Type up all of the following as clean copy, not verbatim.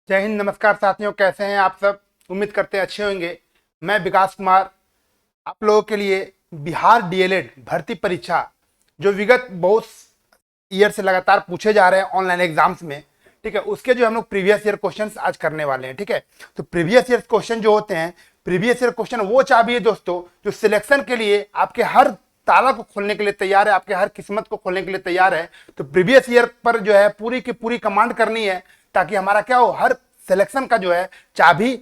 जय हिंद, नमस्कार साथियों। कैसे हैं आप सब? उम्मीद करते हैं अच्छे होंगे। मैं विकास कुमार आप लोगों के लिए बिहार डीएलएड भर्ती परीक्षा जो विगत बहुत ईयर से लगातार पूछे जा रहे हैं ऑनलाइन एग्जाम्स में, ठीक है, उसके जो हम लोग प्रीवियस ईयर क्वेश्चंस आज करने वाले हैं। ठीक है, तो प्रीवियस ईयर क्वेश्चन जो होते हैं, प्रीवियस ईयर क्वेश्चन वो चाबी है दोस्तों जो सिलेक्शन के लिए आपके हर ताला को खोलने के लिए तैयार है, आपके हर किस्मत को खोलने के लिए तैयार है। तो प्रीवियस ईयर पर जो है पूरी की पूरी कमांड करनी है ताकि हमारा क्या हो, हर सिलेक्शन का जो है चाबी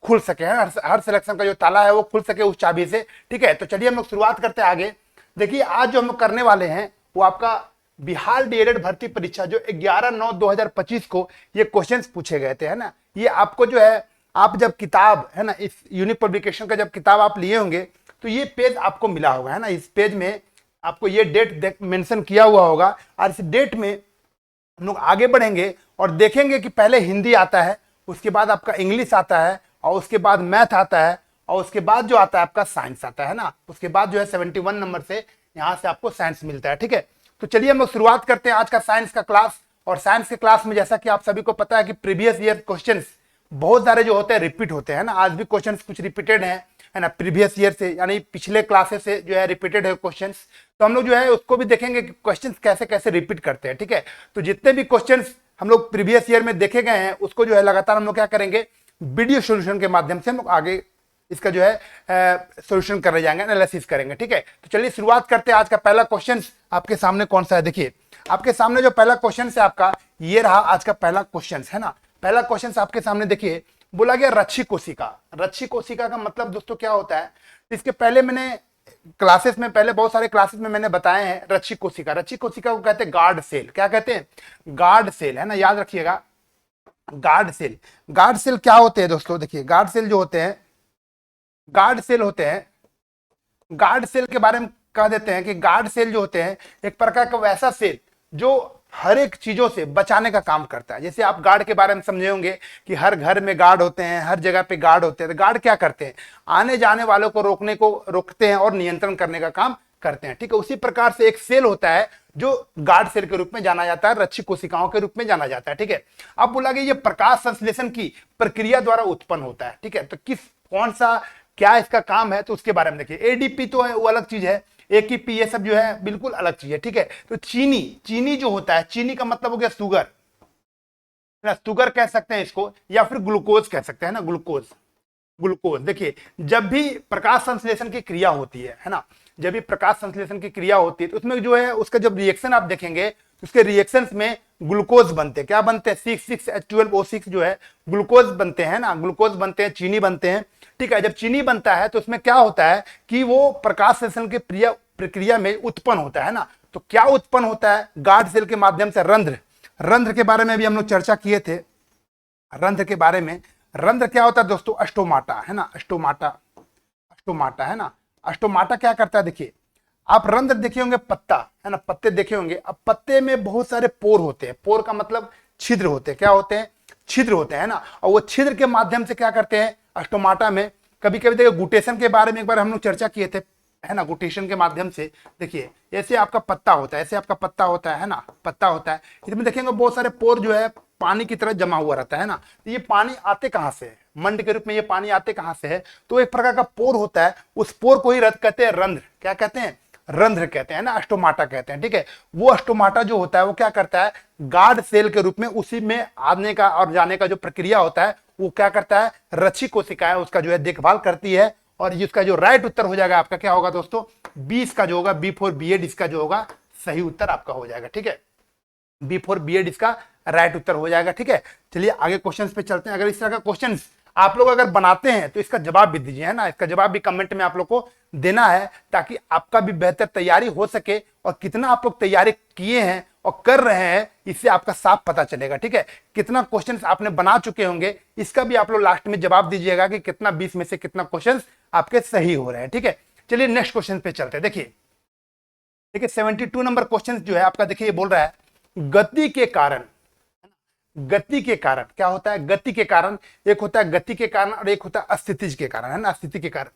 खुल सके, हर सिलेक्शन का जो ताला है वो खुल सके उस चाबी से। ठीक है, तो चलिए हम लोग शुरुआत करते हैं आगे। देखिए, आज जो हम लोग करने वाले हैं वो आपका बिहार डीएलएड भर्ती परीक्षा जो 11/9/2025 को ये क्वेश्चंस पूछे गए थे, है ना। ये आपको जो है, आप जब किताब है ना, इस यूनिक पब्लिकेशन का जब किताब आप लिए होंगे तो ये पेज आपको मिला होगा, है ना। इस पेज में आपको ये डेट मेंशन किया हुआ होगा और इस डेट में हम लोग आगे बढ़ेंगे और देखेंगे कि पहले हिंदी आता है, उसके बाद आपका इंग्लिश आता है, और उसके बाद मैथ आता है, और उसके बाद जो आता है आपका साइंस आता है ना। उसके बाद जो है 71 नंबर से यहाँ से आपको साइंस मिलता है। ठीक है, तो चलिए हम लोग शुरुआत करते हैं आज का साइंस का क्लास। और साइंस के क्लास में जैसा कि आप सभी को पता है कि प्रीवियस ईयर क्वेश्चंस बहुत सारे जो होते हैं रिपीट होते हैं ना। आज भी क्वेश्चंस कुछ रिपीटेड हैं, है ना, प्रीवियस ईयर से, यानी पिछले क्लासेस से जो है रिपीटेड है क्वेश्चंस। तो हम लोग जो है उसको भी देखेंगे कि क्वेश्चंस कैसे कैसे रिपीट करते हैं। ठीक है, तो जितने भी क्वेश्चंस हम लोग प्रीवियस ईयर में देखे गए हैं उसको जो है लगातार हम लोग क्या करेंगे, वीडियो सोल्यूशन के माध्यम से हम लोग आगे इसका जो है सोल्यूशन करने जाएंगे, एनालिसिस करेंगे। ठीक है, तो चलिए शुरुआत करते हैं। आज का पहला क्वेश्चन आपके सामने कौन सा है? देखिए, आपके सामने जो पहला क्वेश्चन है आपका ये रहा आज का पहला क्वेश्चन, है ना। पहला क्वेश्चन आपके सामने देखिए, बोला गया रच्छी कोशिका। रच्छी कोशिका का मतलब दोस्तों क्या होता है? इसके पहले मैंने क्लासेस में, पहले बहुत सारे क्लासेस में मैंने बताए हैं रच्छी कोशिका। रच्छी कोशिका को कहते हैं गार्ड सेल। क्या कहते हैं? गार्ड सेल, है ना, याद रखिएगा। गार्ड सेल, गार्ड सेल क्या होते हैं दोस्तों? देखिए, गार्ड सेल जो होते हैं, गार्ड सेल होते हैं, गार्ड सेल के बारे में कह देते हैं कि गार्ड सेल जो होते हैं एक प्रकार का वैसा सेल जो हर एक चीजों से बचाने का काम करता है। जैसे आप गार्ड के बारे में समझे होंगे कि हर घर में गार्ड होते हैं, हर जगह पे गार्ड होते हैं। तो गार्ड क्या करते हैं? आने जाने वालों को रोकते हैं और नियंत्रण करने का काम करते हैं। ठीक है, उसी प्रकार से एक सेल होता है जो गार्ड सेल के रूप में जाना जाता है, रच्छी कोशिकाओं के रूप में जाना जाता है। ठीक है, अब बोला गया ये प्रकाश संश्लेषण की प्रक्रिया द्वारा उत्पन्न होता है। ठीक है, तो कौन सा क्या इसका काम है तो उसके बारे में देखिए। एडीपी तो है वो अलग चीज है, एकीपी ये सब जो है बिल्कुल अलग चीज है। ठीक है, तो चीनी, चीनी जो होता है, चीनी का मतलब हो गया शुगर, शुगर कह सकते हैं इसको, या फिर ग्लूकोज कह सकते हैं ना, ग्लूकोज। ग्लूकोज देखिए, जब भी प्रकाश संश्लेषण की क्रिया होती है ना, जब भी प्रकाश संश्लेषण की क्रिया होती है तो उसमें जो है उसका जब रिएक्शन आप देखेंगे, उसके रिएक्शंस में ग्लूकोज बनते हैं। क्या बनते हैं? 6,6H12O6 जो है ग्लूकोज बनते हैं ना, ग्लूकोज बनते हैं, चीनी बनते हैं। ठीक है, जब चीनी बनता है तो उसमें क्या होता है कि वो प्रकाश संश्लेषण की प्रक्रिया में उत्पन्न होता है ना। तो क्या उत्पन्न होता है? गार्ड सेल के माध्यम से रंध्र। रंध्र के बारे में भी हम लोग चर्चा किए थे, रंध्र के बारे में। रंध्र क्या होता है दोस्तों? अस्टोमाटा, है ना, अस्टोमाटा, अस्टोमाटा, है ना। अस्टोमाटा क्या करता है? देखिए, आप रंध्र देखे होंगे, पत्ता, है ना, पत्ते देखे होंगे। अब पत्ते में बहुत सारे पोर होते हैं, पोर का मतलब छिद्र होते हैं। क्या होते हैं? छिद्र होते हैं ना। और वो छिद्र के माध्यम से क्या करते हैं अस्टोमाटा में? कभी कभी देखिए, गुटेशन के बारे में एक बार हम लोग चर्चा किए थे, है ना, गुटेशन के माध्यम से। देखिए, ऐसे आपका पत्ता होता है, ऐसे आपका पत्ता होता है ना, पत्ता होता है, इसमें देखेंगे बहुत सारे पोर जो है पानी की तरह जमा हुआ रहता है ना। तो ये पानी आते कहां से है? मंड के रूप में ये पानी आते कहां से है? तो एक प्रकार का पोर होता है, उस पोर को ही रंध्र कहते हैं। रंध्र क्या कहते हैं? रंध्र कहते हैं ना, अस्टोमाटा कहते हैं। ठीक है, वो अस्टोमाटा जो होता है वो क्या करता है? गार्ड सेल के रूप में उसी में आने का और जाने का जो प्रक्रिया होता है वो क्या करता है? रच्छी कोशिकाएं उसका जो है देखभाल करती है। और इसका जो राइट उत्तर हो जाएगा आपका क्या होगा दोस्तों? 20 का जो होगा, B4B8 इसका जो होगा सही उत्तर आपका हो जाएगा। ठीक है, B4B8 इसका राइट उत्तर हो जाएगा। ठीक है, चलिए आगे क्वेश्चंस पे चलते हैं। अगर इस तरह का क्वेश्चन आप लोग अगर बनाते हैं तो इसका जवाब भी दीजिए, है ना, इसका जवाब भी कमेंट में आप लोग को देना है ताकि आपका भी बेहतर तैयारी हो सके। और कितना आप लोग तैयारी किए हैं और कर रहे हैं इससे आपका साफ पता चलेगा। ठीक है, कितना क्वेश्चन आपने बना चुके होंगे इसका भी आप लोग लास्ट में जवाब दीजिएगा कि कितना 20 में से कितना क्वेश्चन आपके सही हो रहे हैं। ठीक है, चलिए नेक्स्ट क्वेश्चन पे चलते हैं। देखिए, 72 नंबर क्वेश्चन जो है आपका, देखिए बोल रहा है गति के कारण। गति के कारण क्या होता है? गति के कारण एक होता है गति के कारण और एक होता है अस्थितिज के कारण, है ना, स्थिति के कारण।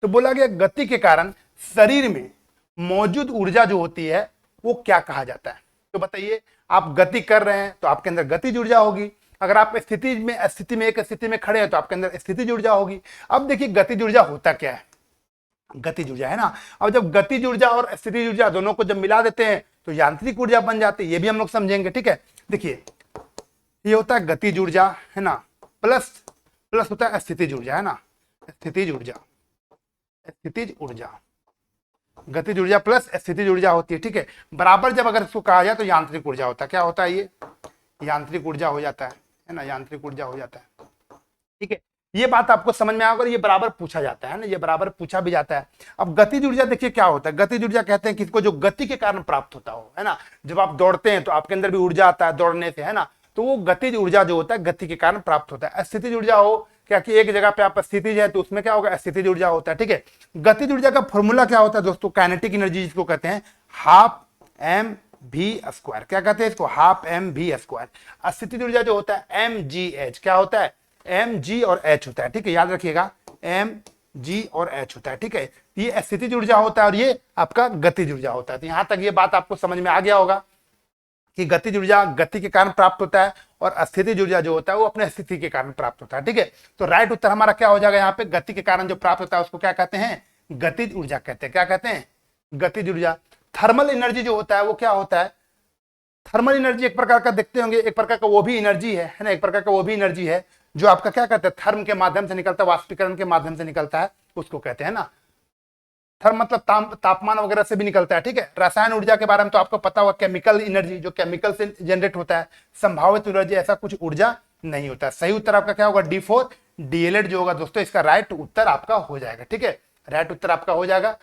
तो बोला गया गति के कारण शरीर में मौजूद ऊर्जा जो होती है वो क्या कहा जाता है? तो बताइए, आप गति कर रहे हैं तो आपके अंदर गतिज ऊर्जा होगी, अगर आप एक स्थिति में खड़े हैं तो आपके अंदर स्थितिज ऊर्जा होगी। अब देखिए गतिज ऊर्जा होता क्या है, गतिज ऊर्जा है ना। अब जब गतिज ऊर्जा और स्थितिज ऊर्जा दोनों को जब मिला देते हैं तो यांत्रिक ऊर्जा बन जाती है, ये भी हम लोग समझेंगे, ठीक है। देखिए ये होता है गतिज ऊर्जा है ना, प्लस होता है स्थितिज ऊर्जा है ना, स्थितिज ऊर्जा गतिज ऊर्जा प्लस स्थितिज ऊर्जा होती है, ठीक है। बराबर जब अगर इसको कहा जाए तो यांत्रिक ऊर्जा होता है, क्या होता है ये यांत्रिक ऊर्जा हो जाता है ना, यांत्रिक ऊर्जा हो जाता है, ठीक है। ये बात आपको समझ में आएगा, ये बराबर पूछा जाता है ना, ये बराबर पूछा भी जाता है। अब गतिज ऊर्जा देखिए क्या होता है, गतिज ऊर्जा कहते हैं किसको, जो गति के कारण प्राप्त होता हो, है ना। जब आप दौड़ते हैं तो आपके अंदर भी ऊर्जा आता है दौड़ने से, है ना, तो वो गतिज ऊर्जा जो होता है गति के कारण प्राप्त होता है। स्थितिज ऊर्जा हो क्या कि एक जगह पे आप स्थितिज है तो उसमें क्या होगा, स्थितिज ऊर्जा होता है, ठीक है। गतिज ऊर्जा का फॉर्मूला क्या होता है दोस्तों, काइनेटिक एनर्जी जिसको कहते हैं हाफ एम भी स्क्वायर, क्या कहते हैं इसको, हाफ एम भी स्क्वायर। स्थितिज ऊर्जा जो होता है एम जी एच, क्या होता है, एम जी और एच होता है, ठीक है, याद रखिएगा एम जी और एच होता है, ठीक है। ये स्थितिज ऊर्जा होता है और ये आपका गतिज ऊर्जा होता है। तो यहां तक ये बात आपको समझ में आ गया होगा कि गतिज ऊर्जा गति के कारण प्राप्त होता है और स्थितिज ऊर्जा जो होता है वो अपने स्थिति के कारण प्राप्त होता है, ठीक है। तो राइट उत्तर हमारा क्या हो जाएगा, यहाँ पे गति के कारण जो प्राप्त होता है उसको क्या कहते हैं, गतिज ऊर्जा कहते हैं, क्या कहते हैं, गतिज ऊर्जा। थर्मल एनर्जी जो होता है वो क्या होता है, थर्मल एनर्जी एक प्रकार का देखते होंगे, एक प्रकार का वो भी एनर्जी है ना, एक प्रकार का वो भी एनर्जी है जो आपका क्या कहते हैं, थर्म के माध्यम से निकलता है, वाष्पीकरण के माध्यम से निकलता है, उसको कहते हैं ना थर्म, मतलब तापमान वगैरह से भी निकलता है, ठीक है। रसायन ऊर्जा के बारे में तो आपको पता होगा, केमिकल एनर्जी जो केमिकल से जनरेट होता है, संभावित एनर्जी, ऐसा कुछ ऊर्जा नहीं होता है। सही उत्तर आपका क्या होगा, D4 डीएलएड जो होगा दोस्तों, इसका राइट उत्तर आपका हो जाएगा, ठीक है, राइट उत्तर आपका हो जाएगा।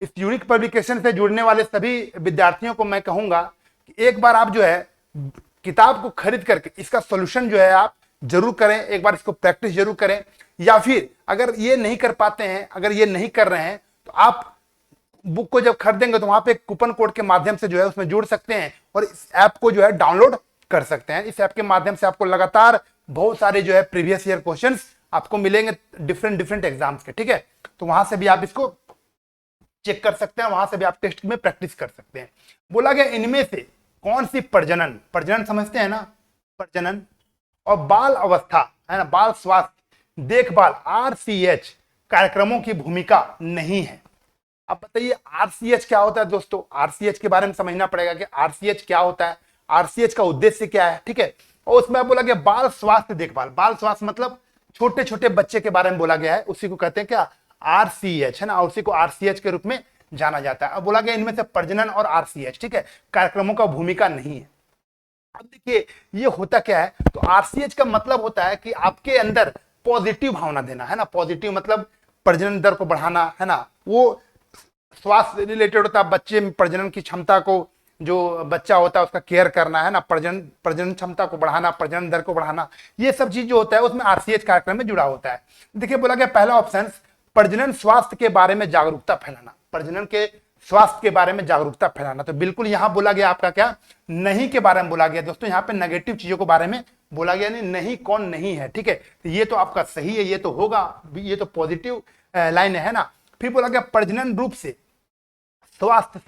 इस यूनिक पब्लिकेशन से जुड़ने वाले सभी विद्यार्थियों को मैं कहूंगा कि एक बार आप जो है किताब को खरीद करके इसका सोल्यूशन जो है आप जरूर करें, एक बार इसको प्रैक्टिस जरूर करें, या फिर अगर ये नहीं कर पाते हैं, अगर ये नहीं कर रहे हैं तो आप बुक को जब खरीदेंगे तो वहां पे कूपन कोड के माध्यम से जो है उसमें जुड़ सकते हैं और इस ऐप को जो है डाउनलोड कर सकते हैं। इस ऐप के माध्यम से आपको लगातार बहुत सारे जो है प्रीवियस ईयर क्वेश्चंस आपको मिलेंगे डिफरेंट एग्जाम्स के, ठीक है। तो वहां से भी आप इसको चेक कर सकते हैं, वहां से भी आप टेस्ट में प्रैक्टिस कर सकते हैं। बोला गया इनमें से कौन सी प्रजनन समझते हैं ना, प्रजनन और बाल अवस्था है ना, बाल स्वास्थ्य देखभाल RCH कार्यक्रमों की भूमिका नहीं है। अब बताइए RCH क्या होता है दोस्तों, RCH के बारे में समझना पड़ेगा कि RCH क्या होता है, RCH का उद्देश्य क्या है, ठीक है। और उसमें बोला गया बाल स्वास्थ्य देखभाल, बाल स्वास्थ्य मतलब छोटे छोटे बच्चे के बारे में बोला गया है, उसी को कहते हैं क्या, RCH है ना, और उसी को RCH के रूप में जाना जाता है। अब बोला गया इनमें से प्रजनन और RCH, ठीक है, कार्यक्रमों का भूमिका नहीं है। अब देखिए ये होता क्या है, तो RCH का मतलब होता है कि आपके अंदर पॉजिटिव भावना देना, है ना, पॉजिटिव मतलब प्रजनन दर को बढ़ाना, है ना, वो स्वास्थ्य रिलेटेड होता है, बच्चे में प्रजनन की क्षमता को, जो बच्चा होता है उसका केयर करना, है ना, प्रजनन क्षमता को बढ़ाना, प्रजनन दर को बढ़ाना, ये सब चीज जो होता है उसमें RCH कार्यक्रम में जुड़ा होता है। देखिए बोला गया पहला ऑप्शन प्रजनन स्वास्थ्य के बारे में जागरूकता फैलाना, प्रजनन के स्वास्थ्य के बारे में जागरूकता फैलाना, तो बिल्कुल यहां बोला गया आपका क्या, नहीं के बारे में बोला गया दोस्तों, यहाँ पे नेगेटिव चीजों के बारे में बोला गया, नहीं कौन नहीं है, ठीक है। तो ये तो आपका सही है, ये तो होगा, ये तो पॉजिटिव लाइन है ना। फिर बोला गया प्रजनन रूप से स्वस्थ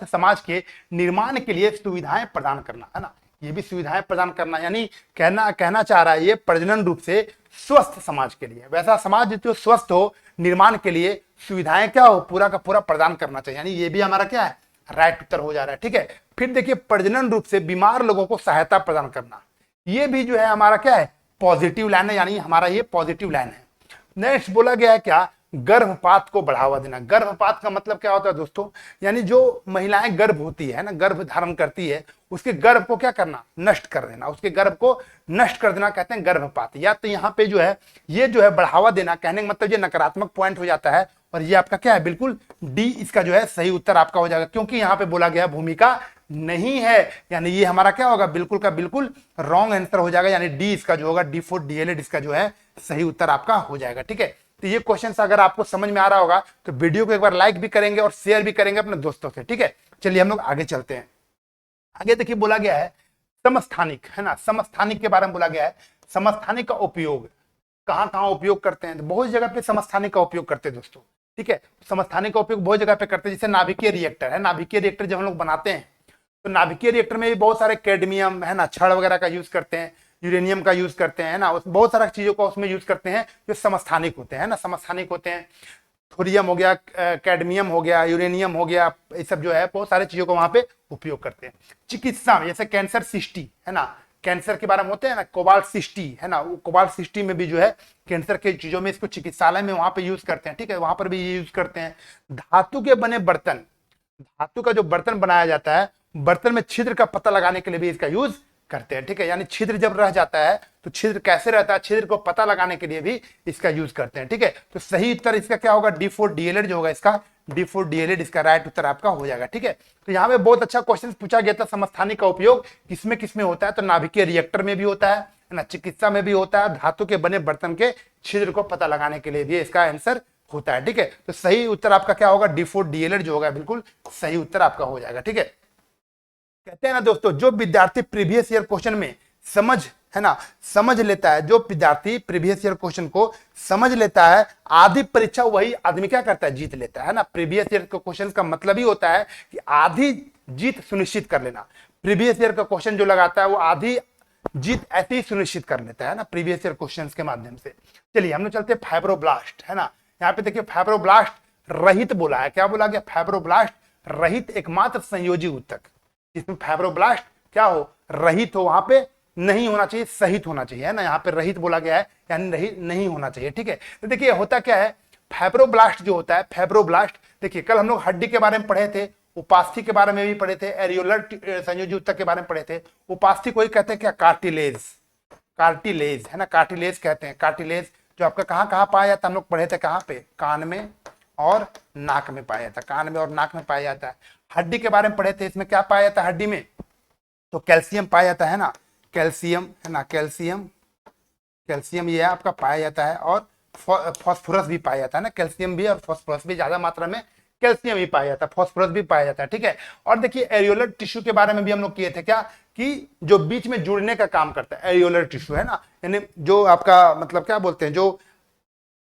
समाज के निर्माण के लिए सुविधाएं प्रदान करना, है ना, ये भी सुविधाएं प्रदान करना, यानी कहना चाह रहा है ये प्रजनन रूप से स्वस्थ समाज के लिए, वैसा समाज जो स्वस्थ हो, निर्माण के लिए सुविधाएं क्या हो, पूरा का पूरा प्रदान करना चाहिए, यानी ये भी हमारा क्या है, राइट उत्तर हो जा रहा है, ठीक है। फिर देखिए प्रजनन रूप से बीमार लोगों को सहायता प्रदान करना, ये भी जो है हमारा क्या है, पॉजिटिव लाइन है, यानी हमारा ये पॉजिटिव लाइन है। नेक्स्ट बोला गया है क्या, गर्भपात को बढ़ावा देना। गर्भपात का मतलब क्या होता है दोस्तों, यानी जो महिलाएं गर्भ होती है ना, गर्भ धारण करती है, उसके गर्भ को क्या करना, नष्ट कर देना, उसके गर्भ को नष्ट कर देना कहते हैं गर्भपात। या तो यहाँ पे जो है ये जो है बढ़ावा देना, कहने का मतलब ये नकारात्मक पॉइंट हो जाता है, और ये आपका क्या है, बिल्कुल डी इसका जो है सही उत्तर आपका हो जाएगा, क्योंकि यहाँ पे बोला गया भूमिका नहीं है, यानी ये हमारा क्या होगा, बिल्कुल का बिल्कुल रॉन्ग आंसर हो जाएगा, यानी डी इसका जो होगा D4 डीएलएड इसका जो है सही उत्तर आपका हो जाएगा, ठीक है। तो ये क्वेश्चन अगर आपको समझ में आ रहा होगा तो वीडियो को एक बार लाइक भी करेंगे और शेयर भी करेंगे अपने दोस्तों से, ठीक है। चलिए हम लोग आगे चलते हैं। आगे देखिए बोला गया है समस्थानिक, है ना, समस्थानिक के बारे में बोला गया है, समस्थानिक का उपयोग कहाँ कहाँ उपयोग करते हैं, तो बहुत जगह पे समस्थानिक का उपयोग करते हैं दोस्तों, ठीक है। समस्थानिक का उपयोग बहुत जगह पे करते हैं, जैसे नाभिकीय रिएक्टर है, नाभिकीय रिएक्टर जब हम लोग बनाते हैं तो नाभिकीय रिएक्टर में भी बहुत सारे कैडमियम, है ना, छड़ वगैरह का यूज करते हैं, यूरेनियम का यूज करते हैं ना, बहुत सारा चीजों का उसमें यूज करते हैं जो समस्थानिक होते हैं ना, समस्थानिक होते हैं। थोरियम हो गया, कैडमियम हो गया, यूरेनियम हो गया, ये सब जो है बहुत सारी चीजों को वहां पे उपयोग करते हैं। चिकित्सा में जैसे कैंसर 60 है ना, कैंसर के बारे में होते हैं ना, कोबाल्ट 60 है ना, वो कोबाल्ट 60 में भी जो है कैंसर के चीजों में इसको चिकित्सालय में वहां पे यूज करते हैं, ठीक है, वहां पर भी ये यूज करते हैं। धातु के बने बर्तन, धातु का जो बर्तन बनाया जाता है, बर्तन में छिद्र का पता लगाने के लिए भी इसका यूज करते हैं, ठीक है, यानी छिद्र जब रह जाता है तो छिद्र कैसे रहता है, छिद्र को पता लगाने के लिए भी इसका यूज करते हैं, ठीक है। तो सही उत्तर इसका क्या होगा, D4 DLED जो होगा इसका, D4 DLED इसका राइट उत्तर आपका हो जाएगा, ठीक है। तो यहाँ पे बहुत अच्छा क्वेश्चन पूछा गया था, समस्थानिक का उपयोग किसमें किसमें होता है, तो नाभिकीय रिएक्टर में भी होता है ना, चिकित्सा में भी होता है, धातु के बने बर्तन के छिद्र को पता लगाने के लिए भी इसका आंसर होता है, ठीक है। तो सही उत्तर आपका क्या होगा, D4 DLED जो होगा बिल्कुल सही उत्तर आपका हो जाएगा, ठीक है। कहते हैं ना दोस्तों, जो विद्यार्थी प्रीवियस ईयर क्वेश्चन में समझ है ना, समझ लेता है, जो विद्यार्थी प्रीवियस ईयर क्वेश्चन को समझ लेता है, आधी परीक्षा वही आदमी क्या करता है, जीत लेता है ना। प्रीवियस ईयर के क्वेश्चन का मतलब ही होता है कि आधी जीत सुनिश्चित कर लेना। प्रीवियस ईयर का क्वेश्चन जो लगाता है वो आधी जीत ऐसे ही सुनिश्चित कर लेता है ना, प्रीवियस ईयर क्वेश्चन के माध्यम से। चलिए हम लोग चलते हैं फाइब्रोब्लास्ट, है ना, यहाँ पे देखिए फाइब्रोब्लास्ट रहित बोला है, क्या बोला गया, फाइब्रोब्लास्ट रहित एकमात्र संयोजी ऊतक, इसमें फाइब्रोब्लास्ट क्या हो, रहित हो, वहां पे नहीं होना चाहिए, सहित होना चाहिए, है ना, यहाँ पे रहित बोला गया है यानी रहित नहीं होना चाहिए, ठीक है। तो देखिए होता क्या है, फाइब्रोब्लास्ट जो होता है, फाइब्रोब्लास्ट देखिए कल हम लोग हड्डी के बारे में पढ़े थे, उपास्थि के बारे में भी पढ़े थे, एरियोलर संयोजी ऊतक के बारे में पढ़े थे। उपास्थि को ही कहते हैं क्या, कार्टिलेज, कार्टिलेज है ना, कार्टिलेज कहते हैं, कार्टिलेज जो आपका कहाँ कहाँ पाया जाता है, हम लोग पढ़े थे कहाँ पे, कान में और नाक में पाया जाता है, कान में और नाक में पाया जाता है। हड्डी के बारे में पढ़े थे, इसमें क्या पाया जाता है हड्डी में, तो कैल्शियम पाया जाता है ना, कैल्शियम है ना, कैल्शियम, कैल्शियम ये आपका पाया जाता है, और फास्फोरस भी पाया जाता है ना, कैल्शियम भी और फास्फोरस भी, ज्यादा मात्रा में कैल्शियम भी पाया जाता है, फास्फोरस भी पाया जाता है, ठीक है। और देखिए एरियोलर टिश्यू के बारे में भी हम लोग किए थे क्या, कि जो बीच में जुड़ने का काम करता है एरियोलर टिश्यू, है ना, यानी जो आपका मतलब क्या बोलते हैं, जो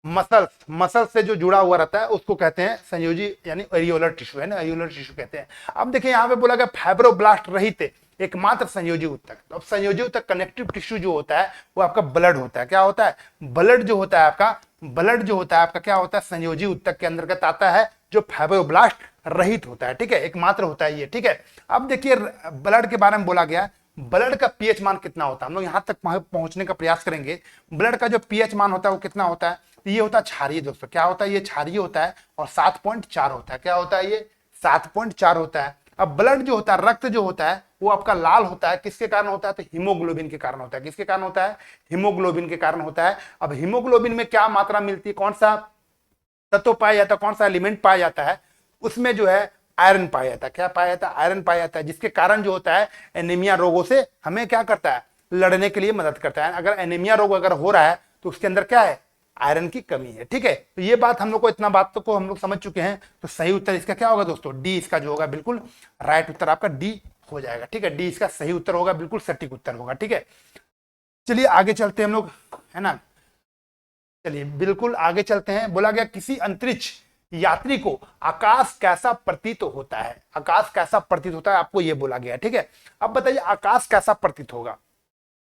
मसल से जो जुड़ा हुआ रहता है उसको कहते हैं संयोजी यानी एरियोलर टिश्यू, है ना, एरियोलर टिश्यू कहते हैं। अब देखिए यहाँ पे बोला गया फाइब्रोब्लास्ट रहित एकमात्र संयोजी ऊतक, तो अब संयोजी ऊतक कनेक्टिव टिश्यू जो होता है वो आपका ब्लड होता है, क्या होता है, ब्लड जो होता है आपका, ब्लड जो होता है आपका क्या होता है, संयोजी ऊतक के अंतर्गत आता है, जो फाइब्रोब्लास्ट रहित होता है, ठीक है, एकमात्र होता है ये, ठीक है। अब देखिए ब्लड के बारे में बोला गया, ब्लड का पीएच मान कितना होता है, हम लोग यहां तक पहुंचने का प्रयास करेंगे। ब्लड का जो पीएच मान होता है वो कितना होता है, ये होता है क्षारीय दोस्तों, क्या होता है, ये क्षारीय होता है और 7.4 होता है, क्या होता है, ये 7.4 होता है। अब ब्लड जो होता है, रक्त जो होता है वो आपका लाल होता है, किसके कारण होता है, तो हीमोग्लोबिन के कारण होता है, किसके कारण होता है, हीमोग्लोबिन के कारण होता है। अब हीमोग्लोबिन में क्या मात्रा मिलती है, कौन सा तत्व पाया जाता है, कौन सा एलिमेंट पाया जाता है, उसमें जो है आयरन पाया जाता है, क्या पाया जाता है, आयरन पाया जाता है, जिसके कारण जो होता है एनीमिया रोगों से हमें क्या करता है, लड़ने के लिए मदद करता है। अगर एनीमिया रोग अगर हो रहा है तो उसके अंदर क्या है, आयरन की कमी है, ठीक है। तो ये बात हम लोग को, इतना बात को हम लोग समझ चुके हैं, तो सही उत्तर इसका क्या होगा दोस्तों, डी इसका जो होगा बिल्कुल राइट उत्तर आपका डी हो जाएगा, ठीक है, डी इसका सही उत्तर होगा, बिल्कुल सटीक उत्तर होगा, ठीक है। चलिए आगे चलते हैं हम लोग, है ना, चलिए बिल्कुल आगे चलते हैं। बोला गया किसी अंतरिक्ष यात्री को आकाश कैसा प्रतीत होता है, आकाश कैसा प्रतीत होता है आपको ये बोला गया, ठीक है। अब बताइए आकाश कैसा प्रतीत होगा,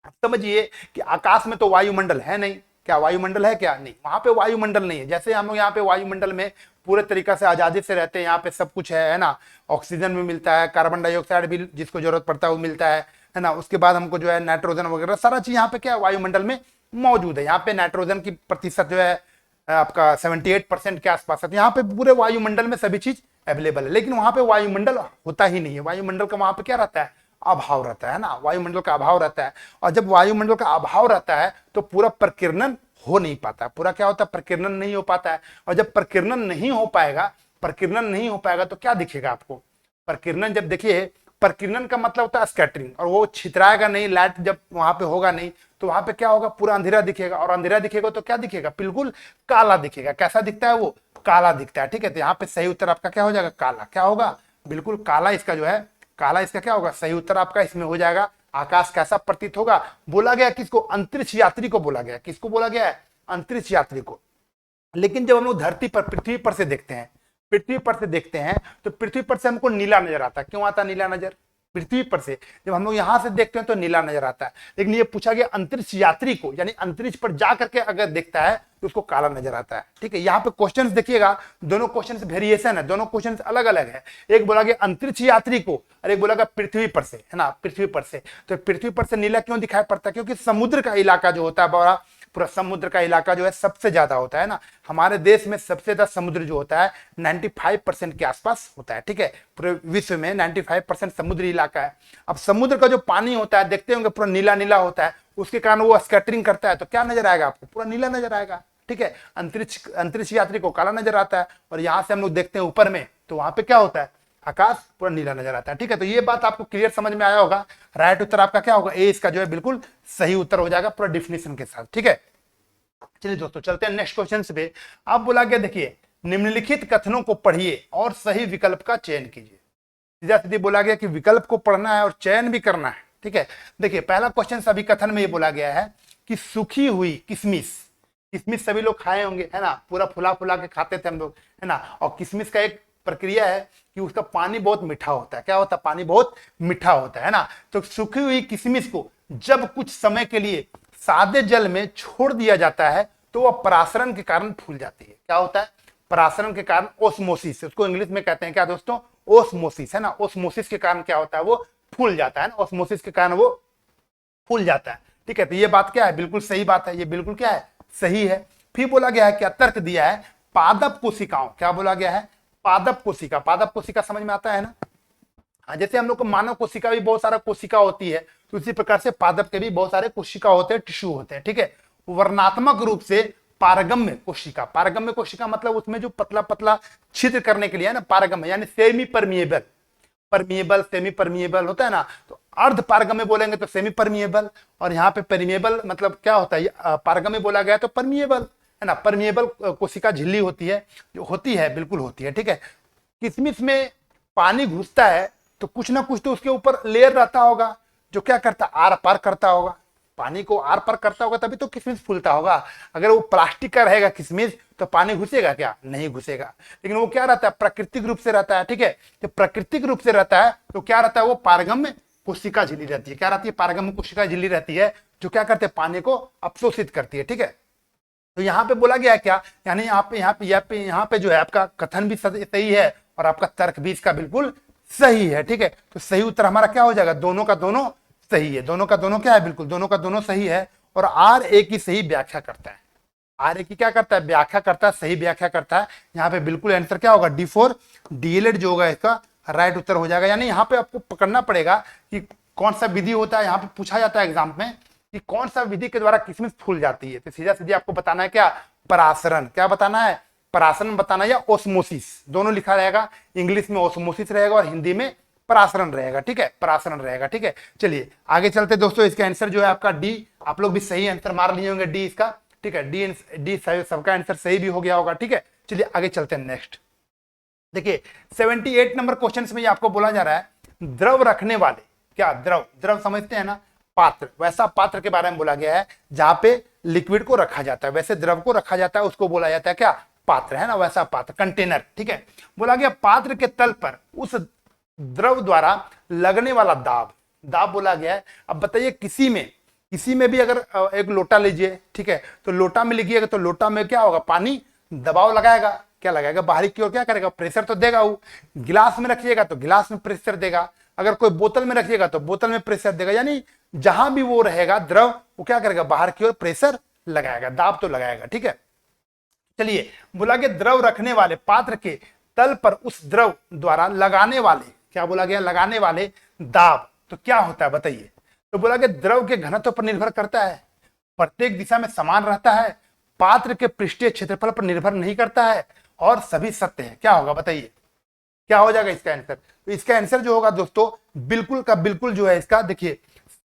अब समझिए कि आकाश में तो वायुमंडल है नहीं, क्या वायुमंडल है, क्या नहीं, वहां पे वायुमंडल नहीं है। जैसे हम लोग यहाँ पे वायुमंडल में पूरे तरीका से आजादी से रहते हैं, यहाँ पे सब कुछ है ना, ऑक्सीजन भी मिलता है, कार्बन डाइऑक्साइड भी जिसको जरूरत पड़ता है वो मिलता है ना, उसके बाद हमको जो है नाइट्रोजन वगैरह सारा चीज यहाँ पे क्या है वायुमंडल में मौजूद है। यहाँ पे नाइट्रोजन की प्रतिशत जो है आपका 78% के आसपास है, यहाँ पे पूरे वायुमंडल में सभी चीज अवेलेबल है। लेकिन वहां पे वायुमंडल होता ही नहीं है, वायुमंडल का वहां पे क्या रहता है, अभाव रहता है ना, वायुमंडल का अभाव रहता है। और जब वायुमंडल का अभाव रहता है तो पूरा प्रकीर्णन हो नहीं पाता, पूरा क्या होता है, प्रकीर्णन नहीं हो पाता है। और जब प्रकीर्णन नहीं हो पाएगा, प्रकीर्णन नहीं हो पाएगा तो क्या दिखेगा आपको, प्रकीर्णन जब देखिए, प्रकीर्णन का मतलब होता है स्कैटरिंग, और वो छितराएगा नहीं, लाइट जब वहां पे होगा नहीं तो वहां पे क्या होगा, पूरा अंधेरा दिखेगा, और अंधेरा दिखेगा तो क्या दिखेगा, बिल्कुल काला दिखेगा। कैसा दिखता है वो, काला दिखता है, ठीक है। तो यहाँ पे सही उत्तर आपका क्या हो जाएगा, काला, क्या होगा, बिल्कुल काला इसका जो है, काला इसका क्या होगा, सही उत्तर आपका इसमें हो जाएगा। आकाश कैसा प्रतीत होगा, बोला गया किसको, अंतरिक्ष यात्री को बोला गया, किसको बोला गया है, अंतरिक्ष यात्री को। लेकिन जब हम लोग धरती पर, पृथ्वी पर से देखते हैं, पृथ्वी पर से देखते हैं तो पृथ्वी पर से हमको नीला नजर आता है, क्यों आता है नीला नजर, पृथ्वी पर से जब हम लोग यहां से देखते हैं तो नीला नजर आता है, लेकिन ये पूछा गया अंतरिक्ष यात्री को, यानी अंतरिक्ष पर जा करके अगर देखता है तो उसको काला नजर आता है। ठीक है, यहाँ पे क्वेश्चंस देखिएगा, दोनों क्वेश्चंस वेरिएशन है, दोनों क्वेश्चंस अलग अलग है। एक बोला गया अंतरिक्ष यात्री को और एक बोला गया पृथ्वी पर से, है ना, पृथ्वी पर से। तो पृथ्वी पर से नीला क्यों दिखाई पड़ता है? क्योंकि समुद्र का इलाका जो होता है बड़ा, पूरा समुद्र का इलाका जो है सबसे ज्यादा होता है ना, हमारे देश में सबसे ज्यादा समुद्र जो होता है 95% के आसपास होता है। ठीक है, पूरे विश्व में 95% समुद्री इलाका है। अब समुद्र का जो पानी होता है देखते होंगे पूरा नीला नीला होता है, उसके कारण वो स्कैटरिंग करता है, तो क्या नजर आएगा आपको? पूरा नीला नजर आएगा। ठीक है, अंतरिक्ष यात्री को काला नजर आता है, और यहां से हम लोग देखते हैं ऊपर में तो वहां पे क्या होता है? आकाश पूरा नीला नजर आता है। ठीक है, तो ये बात आपको क्लियर समझ में आया होगा। राइट उत्तर आपका क्या होगा? ए इसका जो है बिल्कुल सही उत्तर हो जाएगा पूरा डिफिनेशन के साथ। ठीक है, चलिए दोस्तों चलते हैं नेक्स्ट क्वेश्चन पे। आप बोला गया देखिए, निम्नलिखित कथनों को पढ़िए और सही विकल्प का चयन कीजिए। सीधा सीधी बोला गया कि विकल्प को पढ़ना है और चयन भी करना है। ठीक है, देखिए पहला क्वेश्चन सभी कथन में ये बोला गया है कि सूखी हुई किशमिश, किशमिश सभी लोग खाए होंगे, है ना, पूरा फुला फुला के खाते थे हम लोग, है ना। और किशमिश का एक प्रक्रिया है कि उसका पानी बहुत मीठा होता है। क्या होता है? पानी बहुत मीठा होता है ना। तो सूखी हुई किशमिश को जब कुछ समय के लिए सादे जल में छोड़ दिया जाता है तो वह परासरण के कारण फूल जाती है। क्या होता है? परासरण के कारण, ओस्मोसिस, उसको इंग्लिश में कहते हैं क्या दोस्तों? ओस्मोसिस, है ना। ओस्मोसिस के कारण क्या होता है? वो फूल जाता है ना, ओस्मोसिस के कारण वो फूल जाता है। ठीक है, तो ये बात क्या है? बिल्कुल सही बात है, ये बिल्कुल क्या है? सही है। फिर बोला गया है, क्या तर्क दिया है? पादप कोशिकाओं, क्या बोला गया है? पादप कोशिका। पादप कोशिका समझ में आता है ना? हाँ, जैसे हम लोग को मानव कोशिका भी बहुत सारा कोशिका होती है, तो इसी प्रकार से पादप के भी बहुत सारे कोशिका होते हैं, टिश्यू होते हैं। ठीक है, वर्णात्मक रूप से पारगम्य कोशिका, पारगम्य कोशिका मतलब उसमें जो पतला पतला छिद्र करने के लिए है ना, पारगम्य यानी semi permeable, permeable semi permeable होता है ना, तो अर्ध पारगम्य बोलेंगे तो सेमी परमिएबल, और यहाँ पे परमिएबल मतलब क्या होता है? पारगम्य बोला गया तो परमिएबल, है ना। परमिएबल कोशिका झिल्ली होती है, जो होती है, बिल्कुल होती है। ठीक है, किशमिश में पानी घुसता है तो कुछ ना कुछ तो उसके ऊपर लेयर रहता होगा जो क्या करता? आर पार करता होगा, पानी को आर पार करता होगा, तभी तो किशमिश फूलता होगा। अगर वो प्लास्टिक का रहेगा किशमिश तो पानी घुसेगा क्या? नहीं घुसेगा। लेकिन वो क्या रहता है? प्राकृतिक रूप से रहता है। ठीक है, जब प्राकृतिक रूप से रहता है तो क्या रहता है? वो पारगम्य कोशिका झिल्ली रहती है। क्या रहती है? पारगम्य कोशिका झिल्ली रहती है, जो क्या करते हैं? पानी को अवशोषित करती है। ठीक है, तो यहाँ पे बोला गया है क्या? यानी यहाँ पे जो है आपका कथन भी सही है और आपका तर्क भी इसका बिल्कुल सही है। ठीक है, तो सही उत्तर हमारा क्या हो जाएगा? दोनों का दोनों सही है। दोनों का दोनों क्या है? बिल्कुल दोनों का दोनों सही है। और आर ए की सही व्याख्या करता है। आर ए की क्या करता है? व्याख्या करता है, सही व्याख्या करता है। यहाँ पे बिल्कुल आंसर क्या होगा? D4 डीएलएड जो होगा इसका राइट उत्तर हो जाएगा। यानी यहाँ पे आपको पकड़ना पड़ेगा कि कौन सा विधि होता है। यहाँ पे पूछा जाता है एग्जाम में कि कौन सा विधि के द्वारा किशमिश फूल जाती है, तो सीधा सीधी आपको बताना है क्या? परासरण। क्या बताना है? परासरण बताना, या ओस्मोसिस, दोनों लिखा रहेगा। इंग्लिश में ओस्मोसिस रहेगा और हिंदी में परासरण रहेगा। ठीक है, परासरण रहेगा। ठीक है, चलिए आगे चलते दोस्तों। इसका आंसर जो है आपका डी, आप लोग भी सही आंसर मार लिए होंगे डी इसका। ठीक है, डी सबका आंसर सही भी हो गया होगा। ठीक है, चलिए आगे चलते हैं नेक्स्ट। देखिए 78 नंबर क्वेश्चन में आपको बोला जा रहा है, द्रव रखने वाले, क्या द्रव, द्रव समझते हैं ना, पात्र, वैसा पात्र के बारे में बोला गया है जहां पे लिक्विड को रखा जाता है, वैसे द्रव को रखा जाता है, उसको बोला जाता है क्या? पात्र, है ना, वैसा पात्र, कंटेनर। ठीक है, बोला गया पात्र के तल पर उस द्रव द्वारा लगने वाला दाब, दाब बोला गया है। अब बताइए किसी में भी अगर एक लोटा लीजिए, ठीक है, तो लोटा में लिखिएगा तो लोटा में क्या होगा? पानी दबाव लगाएगा, क्या लगाएगा? बाहरी की ओर क्या करेगा? प्रेशर तो देगा। वो गिलास में रखिएगा तो गिलास में प्रेशर देगा, अगर कोई बोतल में रखिएगा तो बोतल में प्रेशर देगा। यानी जहां भी वो रहेगा द्रव, वो क्या करेगा? बाहर की ओर प्रेशर लगाएगा, दाब तो लगाएगा। ठीक है, चलिए बोला गया द्रव रखने वाले पात्र के तल पर उस द्रव द्वारा लगाने वाले, क्या बोला गया? लगाने वाले दाब, तो क्या होता है बताइए? तो बोला गया द्रव के घनत्व पर निर्भर करता है, प्रत्येक दिशा में समान रहता है, पात्र के पृष्ठीय क्षेत्रफल पर निर्भर नहीं करता है, और सभी सत्य है। क्या होगा बताइए? क्या हो जाएगा इसका आंसर? तो इसका आंसर जो होगा दोस्तों बिल्कुल का बिल्कुल जो है इसका, देखिए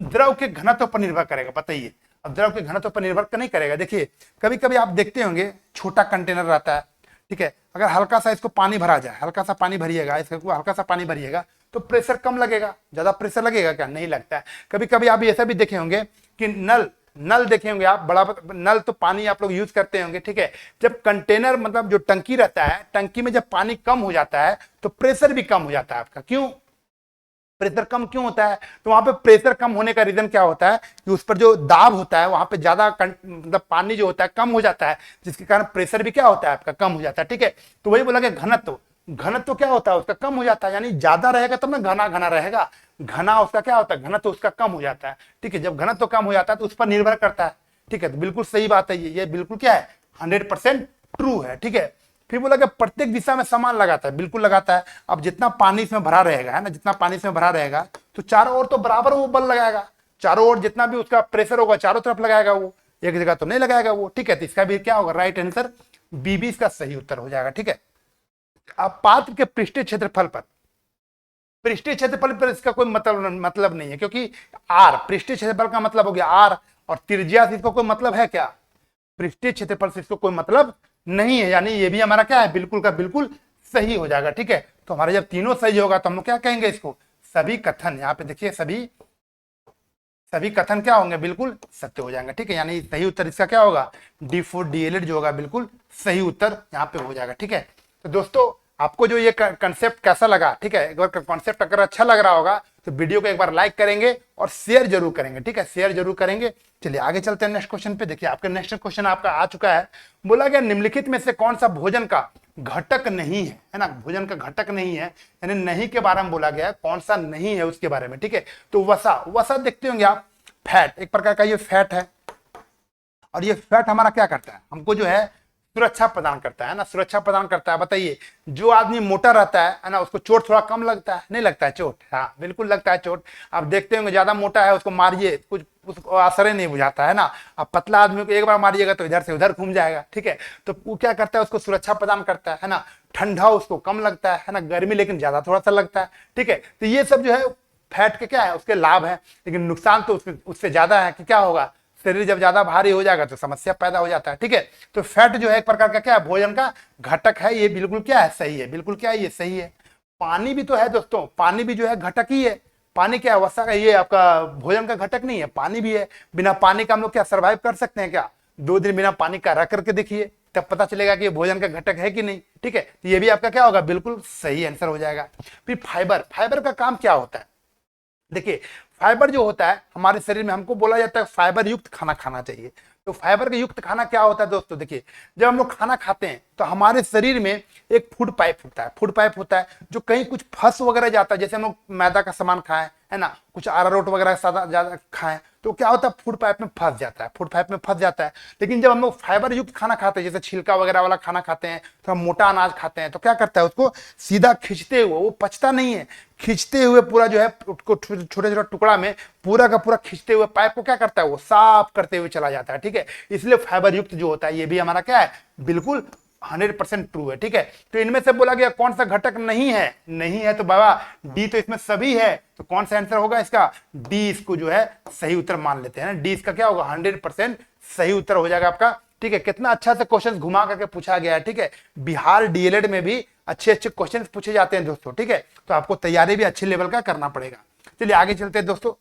द्रव के घनत्व पर निर्भर करेगा। बताइए, अब द्रव के घनत्व पर निर्भर नहीं करेगा। देखिए कभी कभी आप देखते होंगे छोटा कंटेनर रहता है, ठीक है, अगर हल्का सा इसको पानी भरा जाए, हल्का सा पानी भरिएगा, इसको हल्का सा पानी भरिएगा तो प्रेशर कम लगेगा, ज्यादा प्रेशर लगेगा क्या? नहीं लगता है। कभी कभी आप ऐसा भी देखे होंगे कि नल देखे होंगे आप, बड़ा नल तो पानी आप लोग यूज करते होंगे, ठीक है, जब कंटेनर मतलब जो टंकी रहता है, टंकी में जब पानी कम हो जाता है तो प्रेशर भी कम हो जाता है आपका। क्यों? प्रेशर कम क्यों होता है? तो वहां पे प्रेशर कम होने का रीजन क्या होता है कि उस पर जो दाब होता है वहां पे ज्यादा मतलब पानी जो होता है कम हो जाता है, जिसके कारण प्रेशर भी क्या होता है आपका कम हो जाता है। ठीक है, तो वही बोला कि घनत्व, घनत्व क्या होता है उसका कम हो जाता है, यानी ज्यादा रहेगा तब ना घना घना रहेगा, घना उसका क्या होता है घनत्व उसका कम हो जाता है। ठीक है, जब घनत्व कम हो जाता है तो उस पर निर्भर करता है। ठीक है, तो बिल्कुल सही बात है, ये बिल्कुल क्या है 100% ट्रू है। ठीक है, फिर बोला कि प्रत्येक दिशा में समान लगाता है, बिल्कुल लगाता है। अब जितना पानी इसमें भरा रहेगा है ना, जितना पानी इसमें भरा रहेगा तो चारों ओर तो बराबर वो बल लगाएगा, चारों ओर जितना भी उसका प्रेशर होगा चारों तरफ लगाएगा, वो एक जगह तो नहीं लगाएगा वो। ठीक है, तो इसका भी क्या होगा राइट आंसर बी भी इसका सही उत्तर हो जाएगा। ठीक है, अब पात्र के पृष्ठीय क्षेत्रफल पर, पृष्ठीय क्षेत्रफल पर इसका कोई मतलब नहीं है, क्योंकि आर पृष्ठीय क्षेत्रफल का मतलब हो गया आर, और त्रिज्या से इसको कोई मतलब है क्या? पृष्ठीय क्षेत्रफल से इसको कोई मतलब नहीं है, यानी ये भी हमारा क्या है बिल्कुल का बिल्कुल सही हो जाएगा। ठीक है, तो हमारे जब तीनों सही होगा तो हम लोग क्या कहेंगे इसको सभी कथन, यहाँ पे देखिए सभी कथन क्या होंगे बिल्कुल सत्य हो जाएंगे। ठीक है, यानी सही उत्तर इसका क्या होगा D4 DLED जो होगा बिल्कुल सही उत्तर यहाँ पे हो जाएगा। ठीक है, तो दोस्तों आपको जो ये कंसेप्ट कैसा लगा? ठीक है, एक बार कंसेप्ट अगर अच्छा लग रहा होगा तो वीडियो को एक बार लाइक करेंगे और शेयर जरूर करेंगे। ठीक है, शेयर जरूर करेंगे। चलिए आगे चलते हैं नेक्स्ट क्वेश्चन पे। देखिए आपका नेक्स्ट क्वेश्चन आपका आ चुका है, बोला गया निम्नलिखित में से कौन सा भोजन का घटक नहीं है ना, भोजन का घटक नहीं है, यानी नहीं के बारे में बोला गया है, कौन सा नहीं है उसके बारे में। ठीक है, तो वसा, वसा देखते होंगे आप, फैट, एक प्रकार का ये फैट है, और ये फैट हमारा क्या करता है हमको जो है सुरक्षा प्रदान करता है ना, सुरक्षा प्रदान करता है। बताइए जो आदमी मोटा रहता है ना उसको चोट थोड़ा कम लगता है, नहीं लगता है चोट? हाँ बिल्कुल लगता है चोट। आप देखते होंगे ज्यादा मोटा है उसको मारिए कुछ उसको असर ही नहीं बुझाता है ना, अब पतला आदमी को एक बार मारिएगा तो इधर से उधर घूम जाएगा। ठीक है, तो वो क्या करता है उसको सुरक्षा प्रदान करता है ना, ठंडा उसको कम लगता है ना, गर्मी लेकिन ज्यादा थोड़ा सा लगता है। ठीक है, तो ये सब जो है फैट के क्या है उसके लाभ है, लेकिन नुकसान तो उससे ज्यादा है कि क्या होगा शरीर जब ज्यादा भारी हो जाएगा तो समस्या पैदा हो जाता है। ठीक है, तो फैट जो है एक प्रकार का क्या है भोजन का घटक है, ये बिल्कुल क्या है सही है, बिल्कुल क्या है ये सही है। पानी भी तो है दोस्तों, पानी भी जो है घटक ही है, पानी क्या है वसा का, ये आपका भोजन का घटक नहीं है, पानी भी है। बिना पानी का हम लोग क्या सर्वाइव कर सकते हैं क्या? 2 दिन बिना पानी का रह करके देखिए, तब पता चलेगा कि ये भोजन का घटक है कि नहीं। ठीक है, तो ये भी आपका क्या होगा बिल्कुल सही आंसर हो जाएगा। फिर फाइबर, फाइबर का काम क्या होता है? देखिए फाइबर जो होता है हमारे शरीर में, हमको बोला जाता है फाइबर युक्त खाना खाना चाहिए। तो फाइबर का युक्त खाना क्या होता है दोस्तों? देखिए जब हम लोग खाना खाते हैं तो हमारे शरीर में एक फूड पाइप होता है, फूड पाइप होता है जो कहीं कुछ फंस वगैरह जाता है, जैसे हम लोग मैदा का सामान खाएं है ना, कुछ अरारोट वगैरह ज्यादा खाएं तो क्या होता है फूड पाइप में फंस जाता है, फूड पाइप में फंस जाता है। लेकिन जब हम लोग फाइबर युक्त खाना खाते हैं, जैसे छिलका वगैरह वाला खाना खाते हैं, तो हम मोटा अनाज खाते हैं, तो क्या करता है उसको सीधा खींचते हुए, वो पचता नहीं है, खींचते हुए पूरा जो है उसको छोटे छोटे टुकड़ा में पूरा का पूरा खींचते हुए पाइप को क्या करता है वो साफ करते हुए चला जाता है। ठीक है, इसलिए फाइबर युक्त जो होता है ये भी हमारा क्या है बिल्कुल 100% ट्रू है। ठीक है, तो इनमें से बोला गया कौन सा घटक नहीं है, नहीं है तो बाबा डी, तो इसमें सभी है, तो कौन सा आंसर होगा इसका डी, इसको जो है सही उत्तर मान लेते हैं ना, डी इसका क्या होगा 100% सही उत्तर हो जाएगा आपका। ठीक है, कितना अच्छा से क्वेश्चन घुमा करके पूछा गया है। ठीक है, बिहार डीएलएड में भी अच्छे अच्छे क्वेश्चन पूछे जाते हैं दोस्तों। ठीक है, तो आपको तैयारी भी अच्छे लेवल का करना पड़ेगा। चलिए आगे चलते हैं दोस्तों,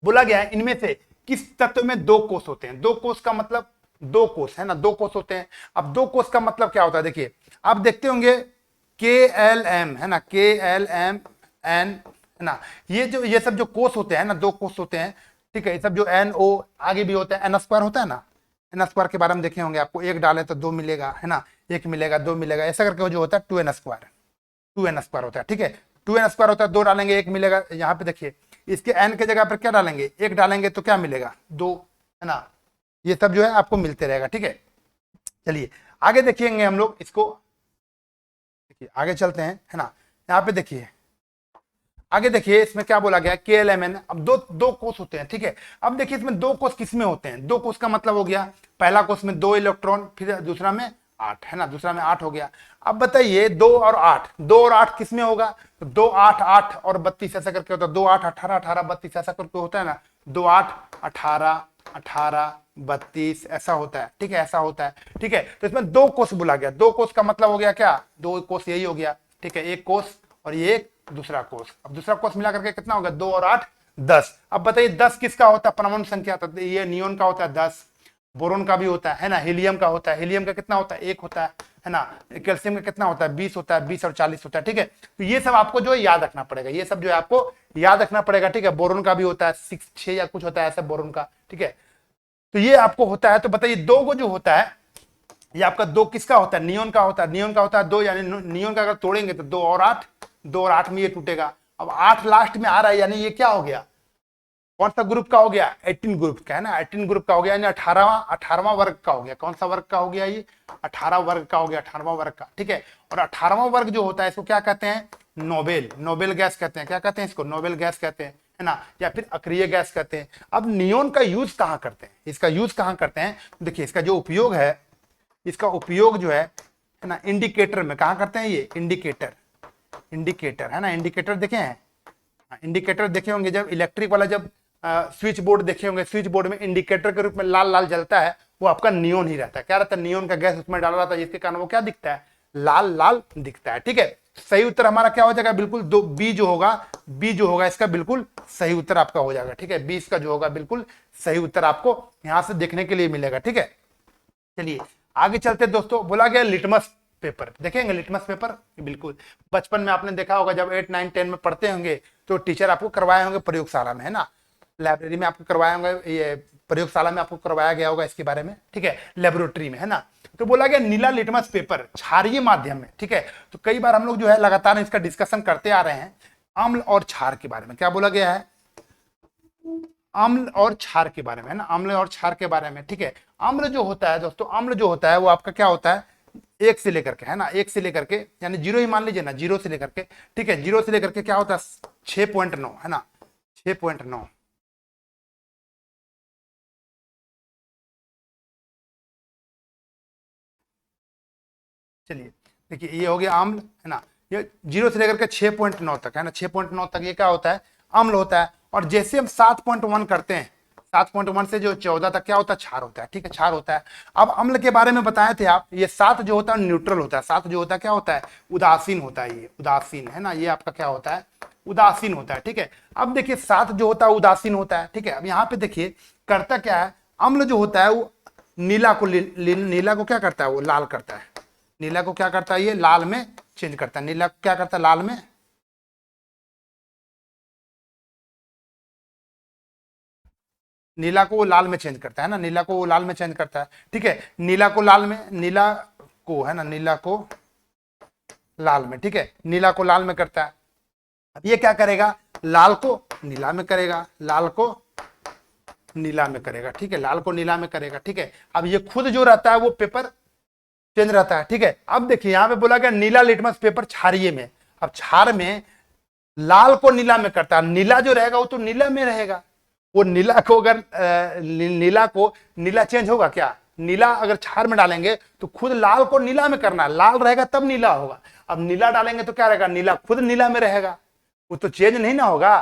बोला गया है इनमें से किस तत्व में 2 कोष होते हैं? 2 कोष का मतलब 2 कोष है ना, 2 कोष होते हैं। अब 2 कोष का मतलब क्या होता है? देखिए आप देखते होंगे KLM है ना, KLMN है ना, ये सब जो कोष होते हैं ना 2 कोष होते हैं। ठीक है, ये सब जो NO आगे भी होता है, N² होता है ना, N² के बारे में देखे होंगे आपको, 1 डाले तो 2 मिलेगा है ना, 1 मिलेगा 2 मिलेगा, ऐसा करके जो होता है 2N² होता है। ठीक है, 2N² होता है, 2 डालेंगे 1 मिलेगा। यहाँ पे देखिए इसके n के जगह पर क्या डालेंगे 1 डालेंगे तो क्या मिलेगा 2 है ना, ये सब जो है आपको मिलते रहेगा। ठीक है, चलिए आगे देखेंगे हम लोग इसको, देखिए आगे चलते हैं है ना, यहाँ पे देखिए आगे देखिए इसमें क्या बोला गया KLMN। अब दो कोष होते हैं। ठीक है, अब देखिए इसमें 2 कोष किसमें होते हैं? 2 कोष का मतलब हो गया पहला कोष में 2 इलेक्ट्रॉन, फिर दूसरा में 8 है ना, दूसरा में 8 हो गया। अब बताइए 2 और 8, 2 और 8 किसमें होगा? तो 2 8 8 और 32 ऐसा करके होता है, 2 8 18 18 32 ऐसा करके होता है ना, 2 8 18 18 32 ऐसा होता है। ठीक है, ऐसा होता है। ठीक है, तो इसमें 2 कोष बोला गया, 2 कोष का मतलब हो गया क्या 2 कोष यही हो गया। ठीक है, 1 कोष और ये एक दूसरा कोष। अब दूसरा कोष मिला करके कितना होगा 2 और 8 10। अब बताइए 10 किसका होता है परमाणु संख्या? तो ये नियोन का होता है 10, बोरोन का भी होता है ना, हीलियम का होता है, हीलियम का कितना होता है, 1 होता है ना, कैल्शियम का कितना होता है, 20 होता है, 20 और 40 होता है, ठीक है। तो ये सब आपको जो है याद रखना पड़ेगा, ये सब जो है आपको याद रखना पड़ेगा, ठीक है। बोरोन का भी होता है 6 या कुछ होता है ऐसा बोरोन का, ठीक है। तो ये आपको होता है। तो बताइए 2 को जो होता है, ये आपका 2 किसका होता है, नियोन का होता है, नियोन का होता है 2, यानी नियोन का अगर तोड़ेंगे तो 2 और 8, 2 और 8 में ये टूटेगा। अब 8 लास्ट में आ रहा है, यानी ये क्या हो गया, कौन सा ग्रुप का हो गया, 18 ग्रुप का है ना, 18 ग्रुप का हो गया, यानी 18वां वर्ग का हो गया। कौन सा वर्ग का हो गया, ये 18 वर्ग का हो गया, 18वां वर्ग का, ठीक है। और 18वां वर्ग जो होता है इसको क्या कहते हैं, नोबेल, नोबेल गैस कहते हैं। क्या कहते हैं इसको, नोबेल गैस कहते हैं, है ना, या फिर अक्रिय गैस कहते हैं। अब नियोन का यूज कहां करते हैं, इसका यूज कहां करते हैं, देखिए इसका जो उपयोग है, इसका उपयोग जो है ना, इंडिकेटर में कहां करते हैं, ये इंडिकेटर, इंडिकेटर है ना, इंडिकेटर देखे हैं, इंडिकेटर देखे होंगे, जब इलेक्ट्रिक वाला जब स्विच बोर्ड देखे होंगे, स्विच बोर्ड में इंडिकेटर के रूप में लाल लाल जलता है, वो आपका नियोन ही रहता है। क्या रहता है, नियोन का गैस उसमें डाला रहता है, जिसके कारण वो क्या दिखता है, लाल लाल दिखता है, ठीक है। सही उत्तर हमारा क्या हो जाएगा, बिल्कुल दो, बी जो होगा, बी जो होगा इसका बिल्कुल सही उत्तर आपका हो जाएगा, ठीक है। 20 का जो होगा बिल्कुल सही उत्तर आपको यहां से देखने के लिए मिलेगा, ठीक है। चलिए आगे चलते दोस्तों, बोला गया लिटमस पेपर, देखेंगे लिटमस पेपर, बिल्कुल बचपन में आपने देखा होगा, जब 8, 9, 10 में पढ़ते होंगे तो टीचर आपको करवाए होंगे प्रयोगशाला में, है ना, लाइब्रेरी में आपको करवाए होंगे, ये प्रयोगशाला में आपको करवाया गया होगा इसके बारे में, ठीक है, लेबोरेटरी में, है ना। तो बोला गया नीला लिटमस पेपर क्षारीय माध्यम में, ठीक है। तो कई बार हम लोग जो है लगातार इसका डिस्कशन करते आ रहे हैं, अम्ल और क्षार के बारे में। क्या बोला गया है, अम्ल और क्षार के बारे में, है ना, अम्ल और क्षार के बारे में, ठीक है। अम्ल जो होता है दोस्तों, अम्ल जो होता है वो आपका क्या होता है, 1 से लेकर के, है ना, 1 से लेकर के, यानी 0 ही मान लीजिए ना, 0 से लेकर के, ठीक है, 0 से लेकर के क्या होता है 6.9, है ना, 6.9। चलिए देखिए ये हो गया अम्ल, है ना, ये 0 से लेकर के 6.9 तक, है ना, 6.9 तक ये क्या होता है, अम्ल होता है। और जैसे हम 7.1 करते हैं, 7.1 से जो 14 तक क्या होता है, क्षार होता है, ठीक है, क्षार होता है। अब अम्ल के बारे में बताए थे आप, ये 7 जो होता है न्यूट्रल होता है, 7 जो होता है क्या होता है, उदासीन होता है, ये उदासीन, है ना, ये आपका क्या होता है, उदासीन होता है, ठीक है। अब देखिए 7 जो होता है उदासीन होता है, ठीक है। अब यहाँ पे देखिए करता क्या है, अम्ल जो होता है वो नीला को नीला को क्या करता है, वो लाल करता है, नीला को क्या करता है, ये लाल में चेंज करता है, नीला को क्या करता है, लाल में, नीला को वो लाल में चेंज करता है ना, नीला को वो लाल में चेंज करता है, ठीक है। नीला को लाल में, नीला को, है ना, नीला को लाल में, ठीक है, नीला को लाल में करता है। अब ये क्या करेगा, लाल को नीला में करेगा, लाल को नीला में करेगा, ठीक है, लाल को नीला में करेगा, ठीक है। अब ये खुद जो रहता है वो पेपर चेंज रहता है, ठीक है। अब देखिए यहां पे बोला गया नीला लिटमस पेपर क्षारीय में, अब क्षार में लाल को नीला में करता है, नीला जो रहेगा वो तो नीला में रहेगा, वो नीला को अगर नीला को नीला चेंज होगा क्या, नीला अगर क्षार में डालेंगे तो खुद लाल को नीला में करना, लाल रहेगा तब नीला होगा। अब नीला डालेंगे तो क्या रहेगा, नीला खुद नीला में रहेगा, वो तो चेंज नहीं ना होगा।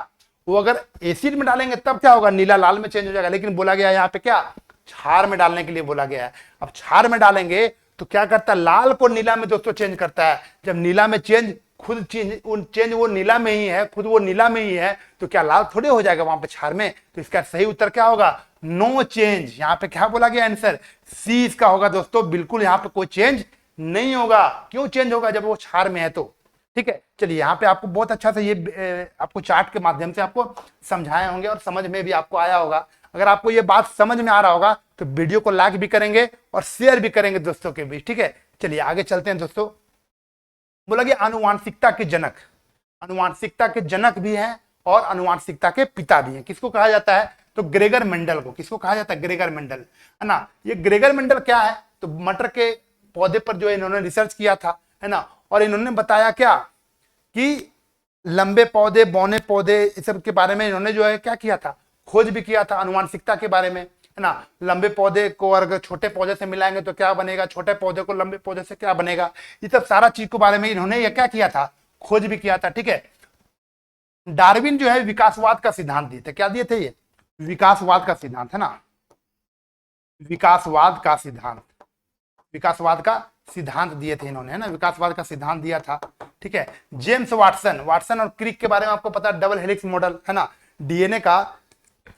वो अगर एसिड में डालेंगे तब क्या होगा, नीला लाल में चेंज हो जाएगा। लेकिन बोला गया यहाँ पे क्या, क्षार में डालने के लिए बोला गया है। अब क्षार में डालेंगे तो क्या करता है, लाल को नीला में दोस्तों चेंज करता है। जब नीला में चेंज, खुद चेंज वो नीला में ही है, खुद वो नीला में ही है, तो क्या लाल थोड़े हो जाएगा वहां पे क्षार में। तो इसका सही उत्तर क्या होगा, नो चेंज। यहाँ पे क्या बोला गया आंसर, सी इसका होगा दोस्तों, बिल्कुल यहाँ पे कोई चेंज नहीं होगा। क्यों चेंज होगा, जब वो क्षार में है तो, ठीक है। चलिए यहाँ पे आपको बहुत अच्छा से ये आपको चार्ट के माध्यम से आपको समझाए होंगे और समझ में भी आपको आया होगा। अगर आपको ये बात समझ में आ रहा होगा तो वीडियो को लाइक भी करेंगे और शेयर भी करेंगे दोस्तों के बीच, ठीक है। चलिए आगे चलते हैं दोस्तों। बोला गया आनुवांशिकता के जनक, आनुवांशिकता के जनक भी हैं और आनुवांशिकता के पिता भी हैं। किसको कहा जाता है, तो ग्रेगर मेंडल को। किसको कहा जाता है, ग्रेगर मेंडल, है ना। ये ग्रेगर मेंडल क्या है, तो मटर के पौधे पर जो इन्होंने रिसर्च किया था, है ना, और इन्होंने बताया क्या कि लंबे पौधे, बौने पौधे, इस सब के बारे में इन्होंने जो है क्या किया था, खोज भी किया था आनुवांशिकता के बारे में, है ना। लंबे पौधे को अगर छोटे पौधे से मिलाएंगे तो क्या बनेगा, छोटे पौधे को लंबे पौधे से क्या बनेगा, ये सब सारा चीज के बारे में इन्होंने ये क्या किया था, खोज भी किया था, ठीक है। डार्विन जो है विकासवाद का सिद्धांत दिए थे। क्या दिए थे, ये विकासवाद का सिद्धांत, है ना, विकासवाद का सिद्धांत, विकासवाद का सिद्धांत दिए थे इन्होंने, है ना, विकासवाद का सिद्धांत दिया था, ठीक है। जेम्स वाटसन, वाटसन और क्रिक के बारे में आपको पता है, डबल हेलिक्स मॉडल, है ना, डीएनए का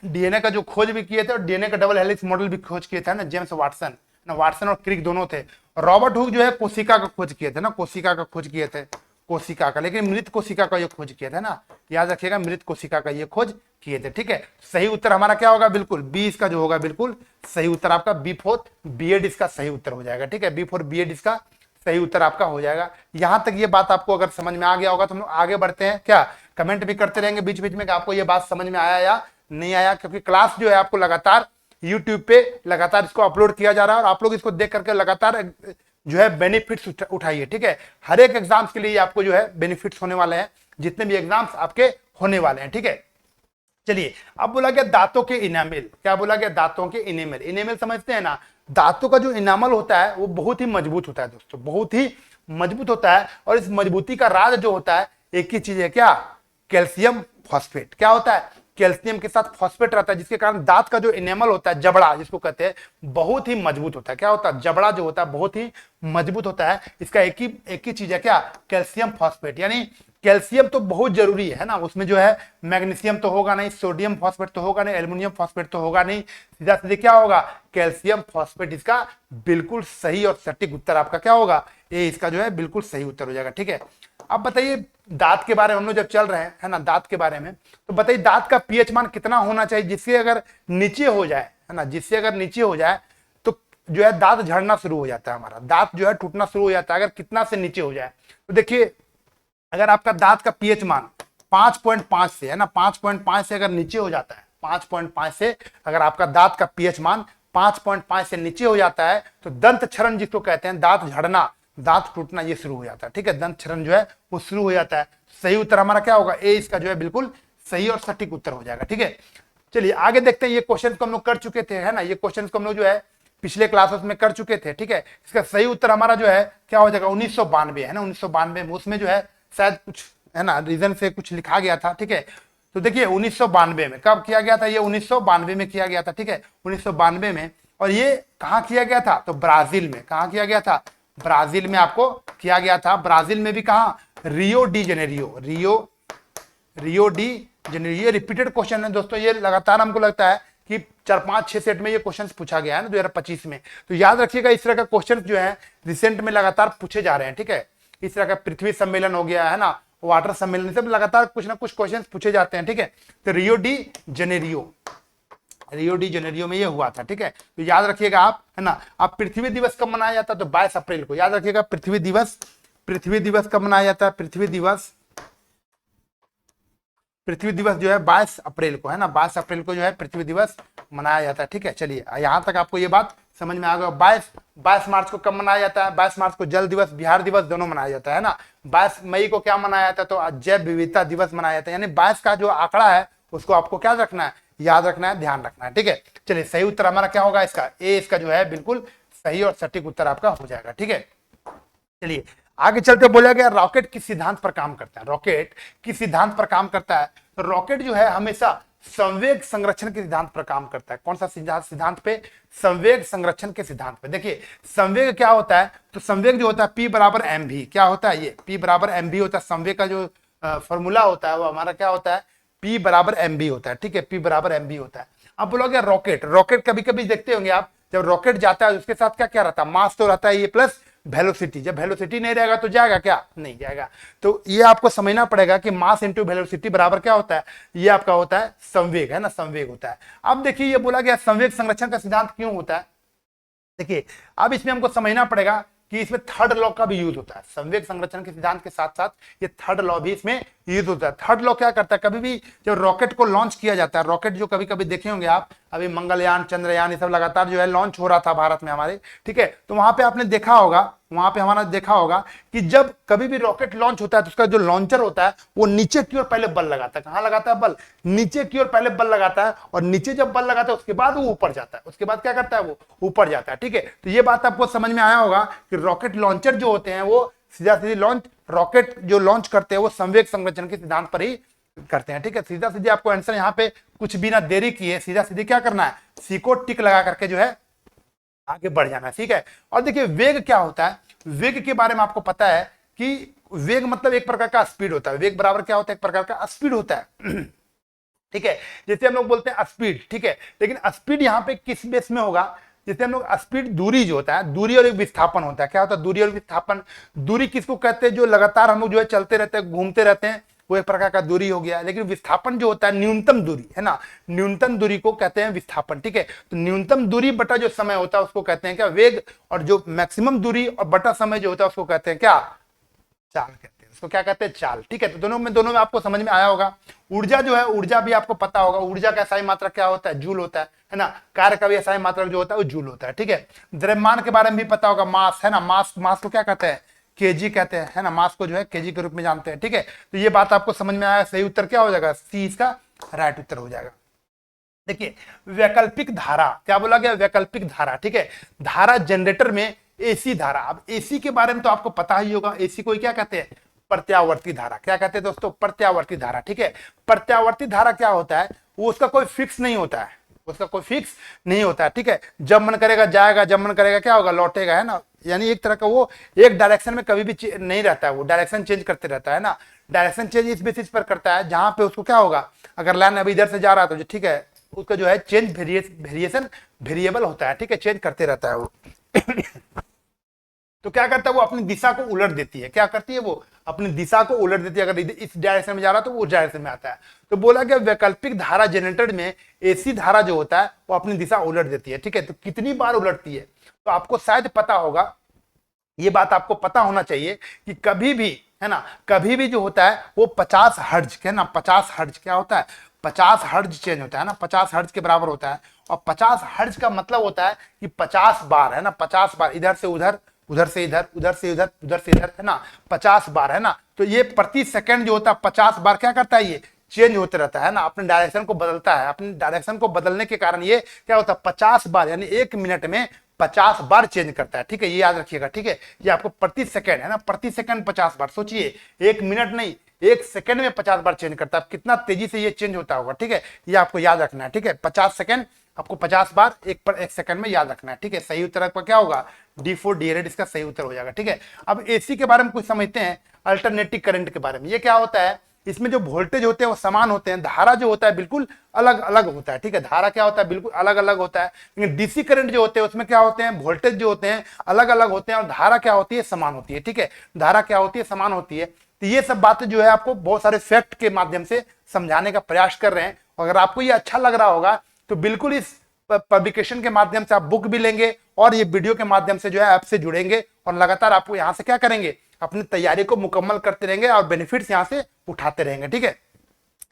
डीएनए का जो खोज भी किए थे और डीएनए का डबल हेलिक्स मॉडल भी खोज किए थे ना जेम्स वाटसन ना, वाटसन और क्रिक दोनों थे। रॉबर्ट हुक जो है कोशिका का खोज किए थे ना, कोशिका का खोज किए थे, कोशिका का, लेकिन मृत कोशिका का ये खोज किया था ना, याद रखिएगा मृत कोशिका का ये खोज किए थे। ठीक है, सही उत्तर हमारा क्या होगा, बिल्कुल बी इसका जो होगा बिल्कुल सही उत्तर आपका बी फॉर बीएड इसका सही उत्तर हो जाएगा। ठीक है, बी फॉर बीएड इसका सही उत्तर आपका हो जाएगा। यहां तक ये बात आपको अगर समझ में आ गया होगा तो हम लोग आगे बढ़ते हैं। क्या कमेंट भी करते रहेंगे बीच बीच में कि आपको ये बात समझ में आया या नहीं आया, क्योंकि क्लास जो है आपको लगातार यूट्यूब पे लगातार इसको अपलोड किया जा रहा है और आप लोग इसको देख करके लगातार जो है बेनिफिट्स उठाइए। ठीक है, हर एक एग्जाम्स के लिए आपको जो है बेनिफिट्स होने वाले हैं, जितने भी एग्जाम्स आपके होने वाले हैं। ठीक है, चलिए अब बोला गया दांतों के इनामिल, क्या बोला गया, दांतों के इनेमल। इनेमल समझते हैं ना, दांतों का जो इनामल होता है वो बहुत ही मजबूत होता है दोस्तों, बहुत ही मजबूत होता है। और इस मजबूती का राज जो होता है एक ही चीज है, क्या, कैल्शियम फॉस्फेट। क्या होता है, कैल्शियम के साथ फॉस्फेट रहता है, जिसके कारण दांत का जो इनेमल होता है, जबड़ा जिसको कहते हैं, बहुत ही मजबूत होता है। क्या होता है, जबड़ा जो होता है बहुत ही मजबूत होता है। इसका एक ही चीज है, क्या, कैल्शियम फॉस्फेट। यानी कैल्शियम तो बहुत जरूरी है ना, उसमें जो है मैग्नीशियम तो होगा नहीं, सोडियम फॉस्फेट तो होगा नहीं, एल्युमिनियम फॉस्फेट तो होगा नहीं, सीधा सीधे क्या होगा, कैल्शियम फॉस्फेट इसका बिल्कुल सही और सटीक उत्तर आपका क्या होगा, ये इसका जो है बिल्कुल सही उत्तर हो जाएगा। ठीक है, अब बताइए दांत के बारे में हम लोग जब चल रहे हैं है ना, दांत के बारे में, तो बताइए दांत का पीएच मान कितना होना चाहिए, जिससे अगर नीचे हो जाए है ना, जिससे अगर नीचे हो जाए तो जो है दांत झड़ना शुरू हो जाता है, हमारा दांत जो है टूटना शुरू हो जाता है अगर कितना से नीचे हो जाए। तो देखिए अगर आपका दांत का पीएच मान 5.5 से है ना, 5.5 से अगर नीचे हो जाता है, 5.5 से अगर आपका दांत का पीएच मान 5.5 से नीचे हो जाता है तो दंत क्षरण जिसको कहते हैं, दांत झड़ना, दांत टूटना ये शुरू हो जाता है। ठीक है, दंत क्षरण जो है वो शुरू हो जाता है। सही उत्तर हमारा क्या होगा, ए इसका जो है बिल्कुल सही और सटीक उत्तर हो जाएगा। ठीक है, चलिए आगे देखते हैं। ये क्वेश्चन को हम लोग कर चुके थे है ना, ये क्वेश्चन को हम लोग जो है पिछले क्लासेस में कर चुके थे। ठीक है, इसका सही उत्तर हमारा जो है क्या हो जाएगा, 1992 है ना, 1992 में, उसमें जो है शायद कुछ है ना रीजन से कुछ लिखा गया था। ठीक है, तो देखिए 1992 में कब किया गया था, ये 1992 में किया गया था। ठीक है, 1992 में, और ये कहाँ किया गया था, तो ब्राजील में। कहाँ किया गया था, ब्राजील में आपको किया गया था। ब्राजील में भी कहाँ, Rio de Janeiro, Rio de Janeiro. ये रिपीटेड क्वेश्चन है दोस्तों, ये लगातार हमको लगता है कि 4-5-6 सेट में ये क्वेश्चन पूछा गया है ना 2025 में। तो याद रखिएगा इस तरह का क्वेश्चन जो है रिसेंट में लगातार पूछे जा रहे हैं। ठीक है, इस तरह का पृथ्वी सम्मेलन हो गया है ना, वाटर सम्मेलन, सब लगातार कुछ ना कुछ क्वेश्चन पूछे जाते हैं। ठीक है, तो रियो डी जेनेरियो में ये हुआ था। ठीक है, तो याद रखिएगा आप है ना। अब पृथ्वी दिवस कब मनाया जाता है, तो 22 अप्रैल को। याद रखिएगा पृथ्वी दिवस कब मनाया जाता है, पृथ्वी दिवस जो है 22 अप्रैल को है ना, 22 अप्रैल को जो है पृथ्वी दिवस मनाया जाता है। ठीक है, चलिए यहां तक आपको ये बात समझ में आ गया। 22 मार्च को कब मनाया जाता है, 22 मार्च को जल दिवस, बिहार दिवस दोनों मनाया जाता है ना। 22 मई को क्या मनाया जाता है, तो जैव विविधता दिवस मनाया जाता है। यानी 22 का जो आंकड़ा है उसको आपको क्या रखना है, याद रखना है, ध्यान रखना है। ठीक है, चलिए सही उत्तर हमारा क्या होगा, इसका ए इसका जो है बिल्कुल सही और सटीक उत्तर आपका हो जाएगा। ठीक है, चलिए आगे चलते बोला गया रॉकेट किस सिद्धांत पर काम करता है, रॉकेट किस सिद्धांत पर काम करता है, तो रॉकेट जो है हमेशा संवेग संरक्षण के सिद्धांत पर काम करता है। कौन सा सिद्धांत पे, संवेग संरक्षण के सिद्धांत पे। देखिए संवेग क्या होता है, तो संवेग जो होता है P बराबर mv, क्या होता है ये P बराबर mv होता है। संवेग का जो फॉर्मूला होता है वो हमारा क्या होता है, P बराबर mv होता है। ठीक है, P बराबर mv होता है। अब बोलोगे रॉकेट कभी कभी देखते होंगे आप, जब रॉकेट जाता है उसके साथ क्या क्या रहता है, मास तो रहता है ये, प्लस वेलोसिटी। जब वेलोसिटी नहीं रहेगा तो जाएगा क्या, नहीं जाएगा। तो ये आपको समझना पड़ेगा कि मास इंटू वेलोसिटी बराबर क्या होता है, ये आपका होता है संवेग है ना, संवेग होता है। अब देखिए ये बोला गया संवेग संरक्षण का सिद्धांत क्यों होता है, देखिए अब इसमें हमको समझना पड़ेगा कि इसमें थर्ड लॉ का भी यूज होता है। संवेग संरक्षण के सिद्धांत के साथ साथ ये थर्ड लॉ भी इसमें यूज होता है। थर्ड लॉ क्या करता है, कभी भी जब रॉकेट को लॉन्च किया जाता है, रॉकेट जो कभी कभी देखे होंगे आप, अभी मंगलयान, चंद्रयान ये सब लगातार जो है लॉन्च हो रहा था भारत में हमारे। ठीक है, तो वहां पे आपने देखा होगा, वहां पे हमारा देखा होगा कि जब कभी भी रॉकेट लॉन्च होता है तो उसका जो लॉन्चर होता है वो नीचे की ओर पहले बल लगाता है। कहां लगाता है, बल नीचे की ओर पहले बल लगाता है, और नीचे जब बल लगाता है उसके बाद वो ऊपर जाता है, उसके बाद क्या करता है, वो ऊपर जाता है। ठीक है, तो ये बात आपको समझ में आया होगा कि रॉकेट लॉन्चर जो होते हैं वो सीधा सीधी रॉकेट जो लॉन्च करते हैं वो संवेग संरक्षण के सिद्धांत पर ही करते हैं। ठीक है, सीधा सीधी आपको आंसर यहाँ पे कुछ भी ना देरी किए सीधा सीधी क्या करना है, सी को टिक लगा करके जो है आगे बढ़ जाना है। ठीक है, और देखिए वेग क्या होता है, वेग के बारे में आपको पता है कि वेग मतलब एक प्रकार का स्पीड होता है। वेग बराबर क्या होता है, एक प्रकार का स्पीड होता है। ठीक है। जैसे हम लोग बोलते हैं स्पीड, ठीक है, लेकिन स्पीड यहाँ पे किस बेस में होगा, जैसे हम लोग स्पीड दूरी जो होता है, दूरी और एक विस्थापन होता है। क्या होता है दूरी और विस्थापन? दूरी किसको कहते हैं? जो लगातार हम लोग जो है चलते रहते हैं, घूमते रहते हैं, वो एक प्रकार का दूरी हो गया। लेकिन विस्थापन जो होता है न्यूनतम दूरी, है ना, न्यूनतम दूरी को कहते हैं विस्थापन, ठीक है। तो न्यूनतम दूरी बटा जो समय होता है उसको कहते हैं क्या? वेग। और जो मैक्सिमम दूरी और बटा समय जो होता है उसको कहते हैं क्या? चाल कहते हैं। उसको क्या कहते हैं? चाल, ठीक है। तो दोनों में आपको समझ में आया होगा। ऊर्जा जो है, ऊर्जा भी आपको पता होगा, ऊर्जा का SI मात्रक क्या होता है? जूल होता है ना। कार्य का भी SI मात्रक जो होता है वो जूल होता है, ठीक है। द्रव्यमान के बारे में भी पता होगा, मास, है ना, मास को क्या कहते हैं? केजी कहते हैं, है ना, मास को जो है केजी के रूप में जानते हैं, ठीक है। तो ये बात आपको समझ में आया। सही उत्तर क्या हो जाएगा? सी इसका राइट उत्तर हो जाएगा। देखिए, वैकल्पिक धारा, क्या बोला गया? वैकल्पिक धारा, ठीक है। धारा जनरेटर में एसी धारा। अब एसी के बारे में तो आपको पता ही होगा, एसी को क्या कहते हैं? प्रत्यावर्ती धारा। क्या कहते हैं दोस्तों? प्रत्यावर्ती धारा, ठीक है। प्रत्यावर्ती धारा क्या होता है? वो उसका कोई फिक्स नहीं होता है, उसका कोई फिक्स नहीं होता है, ठीक है। जब मन करेगा जाएगा, जब मन करेगा क्या होगा? लौटेगा, है ना। यानी एक तरह का वो एक डायरेक्शन में कभी भी नहीं रहता है, वो डायरेक्शन चेंज करते रहता है ना। डायरेक्शन चेंज इस बेसिस पर करता है जहां पे उसको क्या होगा, अगर लाइन अभी इधर से जा रहा है तो ठीक है, उसका जो है चेंज वेरिएशन वेरिएबल होता है, ठीक है, चेंज करते रहता है वो। तो क्या करता है वो? अपनी दिशा को उलट देती है। क्या करती है वो? अपनी दिशा को उलट देती है। अगर इस डायरेक्शन में जा रहा है तो वो उस डायरेक्शन में आता है। तो बोला गया वैकल्पिक धारा जनरेटर में एसी धारा जो होता है वो अपनी दिशा उलट देती है, ठीक है। तो कितनी बार उलटती है? तो आपको शायद पता होगा, ये बात आपको पता होना चाहिए कि कभी भी, है ना, कभी भी जो होता है वो 50 हर्ट्ज, है ना, 50 हर्ट्ज क्या होता है? 50 हर्ट्ज चेंज होता है ना, 50 हर्ट्ज के बराबर होता है। और 50 हर्ट्ज का मतलब होता है कि 50 बार, है ना, 50 बार इधर से उधर, उधर से इधर, उधर से इधर, उधर से इधर, है ना, 50 बार, है ना। तो ये प्रति सेकंड जो होता है 50 बार क्या करता है? ये चेंज होते रहता है ना, अपने डायरेक्शन को बदलता है। अपने डायरेक्शन को बदलने के कारण ये क्या होता है? 50 बार, यानी 1 मिनट में 50 बार चेंज करता है, ठीक है। ये याद रखिएगा, ठीक है। ये आपको प्रति सेकंड, है ना, प्रति सेकंड 50 बार। सोचिए, 1 मिनट नहीं, 1 सेकंड में 50 बार चेंज करता है। कितना तेजी से ये चेंज होता होगा, ठीक है। ये आपको याद रखना है, ठीक है। 50 सेकंड आपको 50 बार एक सेकंड में याद रखना है, ठीक है। सही उत्तर आपका क्या होगा? D4 D8 इसका सही उत्तर हो जाएगा, ठीक है। अब एसी के बारे में कुछ समझते हैं, अल्टरनेटिंग करंट के बारे में। ये क्या होता है? इसमें जो वोल्टेज होते हैं वो समान होते हैं, धारा जो होता है बिल्कुल अलग अलग होता है, ठीक है। धारा क्या होता है? बिल्कुल अलग अलग होता है। लेकिन डीसी करंट जो होते हैं उसमें क्या होते हैं? वोल्टेज जो होते हैं अलग अलग होते हैं और धारा क्या होती है? समान होती है, ठीक है। धारा क्या होती है? समान होती है। तो ये सब बातें जो है आपको बहुत सारे फैक्ट के माध्यम से समझाने का प्रयास कर रहे हैं। अगर आपको ये अच्छा लग रहा होगा तो बिल्कुल इस पब्लिकेशन के माध्यम से आप बुक भी लेंगे और ये वीडियो के माध्यम से जो है ऐप से जुड़ेंगे और लगातार आपको यहाँ से क्या करेंगे? अपनी तैयारी को मुकम्मल करते रहेंगे और बेनिफिट्स यहाँ से उठाते रहेंगे, ठीक है।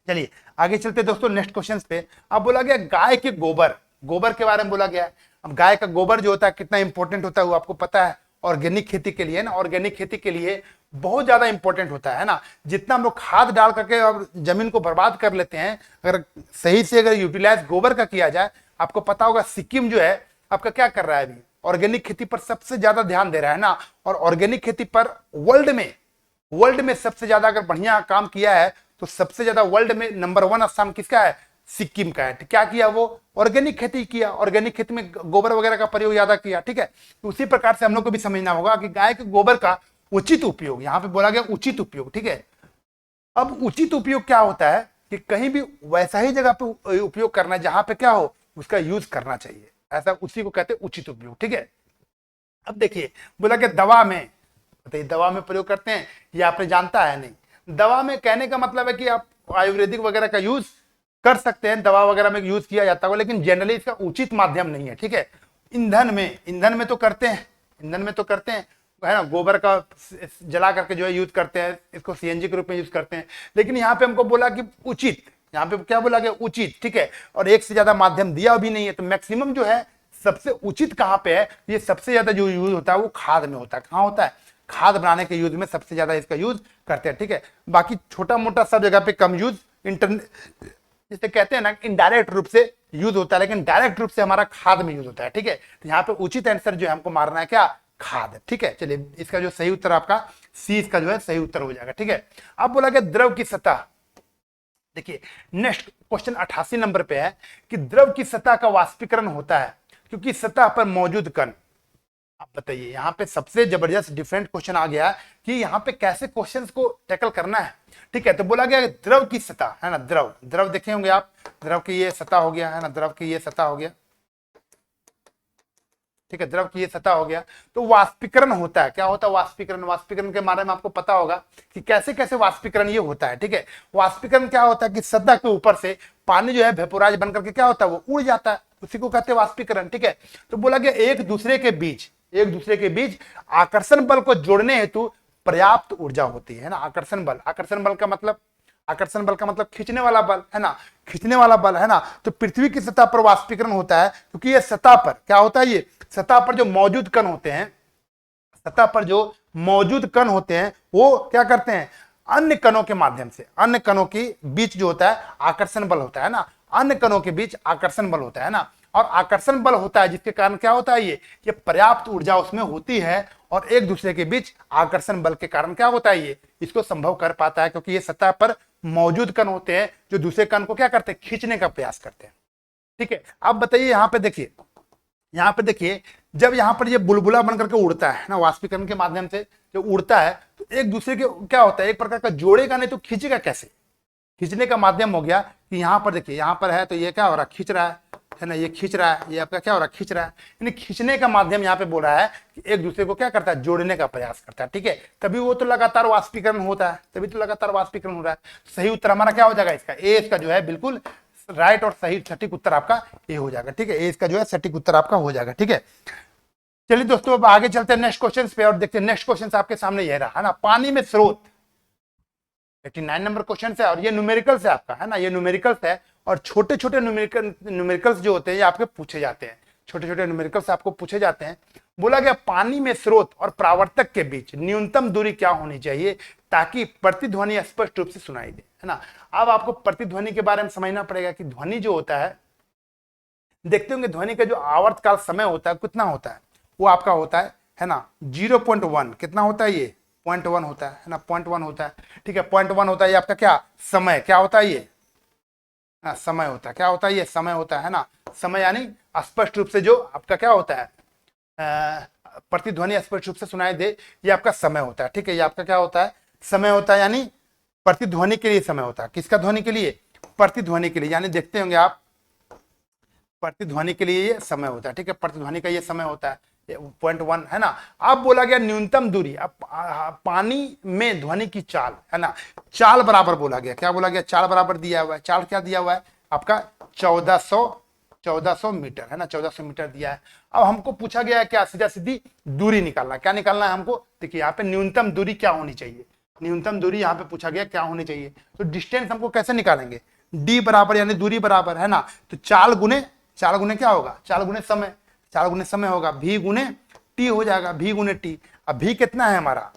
चलिए आगे चलते दोस्तों नेक्स्ट क्वेश्चन पे। अब बोला गया गाय के गोबर, गोबर के बारे में बोला गया है। अब गाय का गोबर जो होता है कितना इंपॉर्टेंट होता है वो आपको पता है। ऑर्गेनिक खेती के लिए ना, ऑर्गेनिक खेती के लिए बहुत ज्यादा इंपॉर्टेंट होता है ना। जितना हम लोग खाद डाल करके और जमीन को बर्बाद कर लेते हैं, अगर सही से अगर यूटिलाइज गोबर का किया जाए, आपको पता होगा सिक्किम जो है आपका क्या कर रहा है अभी? ऑर्गेनिक खेती पर सबसे ज्यादा ध्यान दे रहा है ना। और ऑर्गेनिक खेती पर वर्ल्ड में सबसे ज्यादा अगर बढ़िया काम किया है तो सबसे ज्यादा वर्ल्ड में नंबर 1 स्थान किसका है? सिक्किम का है। क्या किया वो? ऑर्गेनिक खेती किया। ऑर्गेनिक खेती में गोबर वगैरह का प्रयोग ज्यादा किया, ठीक है। तो उसी प्रकार से हम लोग को भी समझना होगा कि गाय के गोबर का उचित उपयोग, यहां पे बोला गया उचित उपयोग, ठीक है। अब उचित उपयोग क्या होता है कि कहीं भी वैसा ही जगह पे उपयोग करना है जहां पे क्या हो, उसका यूज करना चाहिए, ऐसा उसी को कहते हैं उचित उपयोग, ठीक है। अब देखिए बोला कि दवा में, बताइए दवा में प्रयोग करते हैं, ये आपने जानता है नहीं। दवा में कहने का मतलब है कि आप आयुर्वेदिक वगैरह का यूज कर सकते हैं, दवा वगैरह में यूज किया जाता है, लेकिन जनरली इसका उचित माध्यम नहीं है, ठीक है। ईंधन में तो करते हैं, ईंधन में तो करते हैं, है ना, गोबर का जला करके जो है यूज करते हैं, इसको सीएनजी के रूप में यूज करते हैं। लेकिन यहाँ पे हमको बोला कि उचित, यहाँ पे क्या बोला गया? उचित, ठीक है। और एक से ज्यादा माध्यम दिया भी नहीं है। तो मैक्सिमम जो है सबसे उचित कहाँ पे है? ये सबसे ज्यादा जो यूज होता है वो खाद में होता है। कहाँ होता है? खाद बनाने के यूज में सबसे ज्यादा इसका यूज करते हैं, ठीक है। बाकी छोटा मोटा सब जगह पे कम यूज, इंटरनेट जिसे कहते हैं ना इनडायरेक्ट रूप से यूज होता है, लेकिन डायरेक्ट रूप से हमारा खाद में यूज होता है, ठीक है। तो यहाँ पे उचित आंसर जो है हमको मारना है क्या? खाद, ठीक है। चलिए इसका जो सही उत्तर आपका सी, इसका जो है सही उत्तर हो जाएगा, ठीक है। अब बोला गया द्रव की सतह। देखिए नेक्स्ट क्वेश्चन 88 नंबर पे है कि द्रव की सतह का वाष्पीकरण होता है क्योंकि सतह पर मौजूद कण, आप बताइए, यहाँ पे सबसे जबरदस्त डिफरेंट क्वेश्चन आ गया कि यहाँ पे कैसे क्वेश्चंस को टैकल करना है। ठीक है, तो बोला गया द्रव की सतह है ना, द्रव द्रव देखे होंगे आप, द्रव की ये सतह हो गया है ना, द्रव की ये सतह हो गया। ठीक है, द्रव की ये सतह हो गया। तो वाष्पीकरण होता है, क्या होता है वाष्पीकरण, वाष्पीकरण के बारे में आपको पता होगा कि कैसे कैसे वाष्पीकरण ये होता है। ठीक है, वाष्पीकरण क्या होता है कि सतह के ऊपर से पानी जो है वेपोराइज बनकर के क्या होता है वो उड़ जाता है, उसी को कहते हैं वाष्पीकरण। ठीक है, तो बोला गया एक दूसरे के बीच आकर्षण बल को जोड़ने हेतु पर्याप्त ऊर्जा होती है ना। आकर्षण बल, आकर्षण बल का मतलब खींचने वाला बल है ना, खींचने वाला बल है ना। तो पृथ्वी की सतह पर वाष्पीकरण होता है क्योंकि ये सतह पर क्या होता है, ये सतह पर जो मौजूद कण होते हैं, सतह पर जो मौजूद कण होते हैं वो क्या करते हैं, अन्य कणों के माध्यम से, अन्य कणों के बीच जो होता है आकर्षण बल होता है ना, अन्य कणों के बीच आकर्षण बल होता है ना। और आकर्षण बल होता है जिसके कारण क्या होता है, ये पर्याप्त ऊर्जा उसमें होती है और एक दूसरे के बीच आकर्षण बल के कारण क्या होता है, ये इसको संभव कर पाता है क्योंकि ये सतह पर मौजूद कण होते हैं जो दूसरे कण को क्या करते हैं, खींचने का प्रयास करते हैं। ठीक है, अब बताइए यहाँ पे देखिए, यहाँ पे देखिए जब यहाँ पर ये बुलबुला बनकर के उड़ता है ना, वाष्पीकरण के माध्यम से जो उड़ता है तो एक दूसरे के क्या होता है, एक प्रकार का जोड़ेगा नहीं तो खींचेगा कैसे, खींचने का माध्यम हो गया कि यहाँ पर देखिए, यहाँ पर है तो ये क्या हो रहा है, खींच रहा है ना, ये खींच रहा है, ये आपका क्या हो रहा है, खींच रहा है। यानी खींचने का माध्यम यहाँ पे बोल रहा है कि एक दूसरे को क्या करता है, जोड़ने का प्रयास करता है। ठीक है, तभी वो तो लगातार वाष्पीकरण होता है, तभी तो लगातार वाष्पीकरण हो रहा है। सही उत्तर हमारा क्या हो जाएगा इसका, ए इसका जो है बिल्कुल राइट और सही सटीक उत्तर आपका ए हो जाएगा। ठीक है, ए इसका जो है सटीक उत्तर आपका हो जाएगा। ठीक है, चलिए दोस्तों अब आगे चलते हैं नेक्स्ट क्वेश्चन पे और देखते हैं नेक्स्ट क्वेश्चन आपके सामने यह रहा है ना, पानी में स्रोत 89 नंबर क्वेश्चन है और ये न्यूमेरिकल्स है आपका है ना, ये न्यूमेरिकल्स है और छोटे छोटे न्यूमेरिकल्स जो होते हैं ये आपके पूछे जाते हैं, छोटे छोटे न्यूमेरिकल्स आपको पूछे जाते हैं। बोला गया पानी में स्रोत और परावर्तक के बीच न्यूनतम दूरी क्या होनी चाहिए ताकि प्रतिध्वनि स्पष्ट रूप से सुनाई दे, है ना। अब आपको प्रतिध्वनि के बारे में समझना पड़ेगा कि ध्वनि जो होता है, देखते होंगे ध्वनि का जो आवर्तकाल समय होता है कितना होता है, वो आपका होता है ना 0.1, कितना होता है ये 0.1 होता है ना, 0.1 होता है। ठीक है, 0.1 होता है ये आपका क्या समय, क्या होता है ये समय होता है, क्या होता है ये समय होता है ना। समय यानी स्पष्ट रूप से जो आपका क्या होता है प्रतिध्वनि स्पष्ट रूप से सुनाई दे, ये आपका समय होता है। ठीक है, ये आपका क्या होता है, समय होता है, यानी प्रतिध्वनि के लिए समय होता है। किसका ध्वनि के लिए, प्रतिध्वनि के लिए, यानी देखते होंगे आप प्रतिध्वनि के लिए ये समय होता है। ठीक है, प्रतिध्वनि का ये समय होता है 0.1 है ना। अब बोला गया न्यूनतम दूरी, अब पानी में ध्वनि की चाल है ना, चाल बराबर बोला गया, क्या बोला गया, चाल बराबर दिया हुआ है। चाल क्या दिया हुआ है आपका 1400 मीटर है ना, 1400 मीटर दिया है। अब हमको पूछा गया है क्या, सीधा सीधी दूरी निकालना, क्या निकालना है हमको, देखिए यहाँ पे न्यूनतम दूरी क्या होनी चाहिए, न्यूनतम दूरी यहाँ पे पूछा गया क्या होनी चाहिए। तो डिस्टेंस हमको कैसे निकालेंगे, डी बराबर यानी दूरी बराबर है ना, तो चाल गुने क्या होगा, चाल गुने समय, चाल गुने समय होगा, भी गुने टी हो जाएगा, भी गुने टी। अब भी कितना है हमारा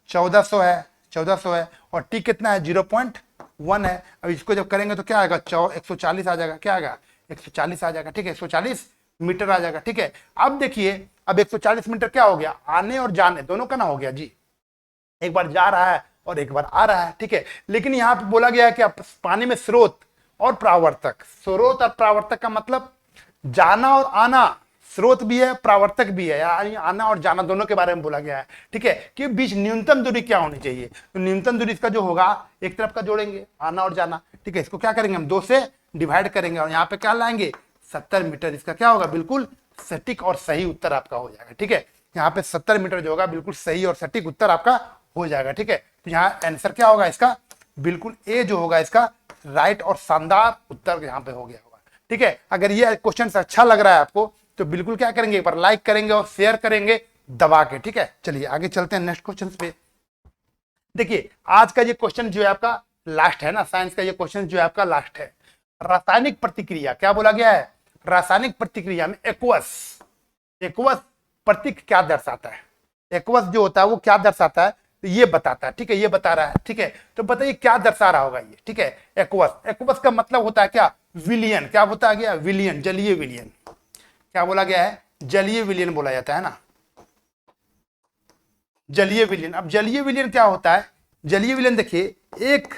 1400 है, 1400 है और टी कितना है 0.1 है। अब इसको जब करेंगे तो क्या आएगा 140 आ जाएगा, क्या आएगा 140 आ जाएगा। ठीक है, 140 मीटर आ जाएगा। ठीक है, अब देखिए अब 140 मीटर क्या हो गया, आने और जाने दोनों का ना हो गया जी, एक बार जा रहा है और एक बार आ रहा है। ठीक है, लेकिन यहाँ पे बोला गया है कि पानी में स्रोत और परावर्तक, स्रोत और परावर्तक का मतलब जाना और आना, स्रोत भी है परावर्तक भी है, यानी आना और जाना दोनों के बारे में बोला गया है। ठीक है, कि बीच न्यूनतम दूरी क्या होनी चाहिए, तो न्यूनतम दूरी इसका जो होगा एक तरफ का जोड़ेंगे आना और जाना। ठीक है, इसको क्या करेंगे हम 2 से डिवाइड करेंगे और यहाँ पे क्या लाएंगे 70 मीटर, इसका क्या होगा बिल्कुल सटीक और सही उत्तर आपका हो जाएगा। ठीक है, यहाँ पे 70 मीटर जो होगा बिल्कुल सही और सटीक उत्तर आपका हो जाएगा। ठीक है, तो यहाँ आंसर क्या होगा इसका, बिल्कुल ए जो होगा इसका राइट और शानदार उत्तर यहाँ पे हो गया होगा। ठीक है, अगर ये क्वेश्चन अच्छा लग रहा है आपको तो बिल्कुल क्या करेंगे, एक बार लाइक करेंगे और शेयर करेंगे दबा के। ठीक है, चलिए आगे चलते हैं नेक्स्ट क्वेश्चन पे। देखिए आज का ये क्वेश्चन जो है आपका लास्ट है ना, साइंस का ये क्वेश्चन जो है आपका लास्ट है। रासायनिक प्रतिक्रिया, क्या बोला गया है, रासायनिक प्रतिक्रिया में एक्वस प्रतीक क्या दर्शाता है, एक्वस जो होता है वो क्या दर्शाता है, तो ये बताता है। ठीक है, ये बता रहा है। ठीक है, तो बताइए क्या दर्शा रहा होगा ये। ठीक है, एक्वस का मतलब होता है क्या, विलियन, क्या होता गया विलियन, जलीय विलियन, क्या बोला गया है, जलीय विलियन बोला जाता है ना, जलीय विलियन। अब जलीय विलियन क्या होता है, जलीय विलियन देखिए एक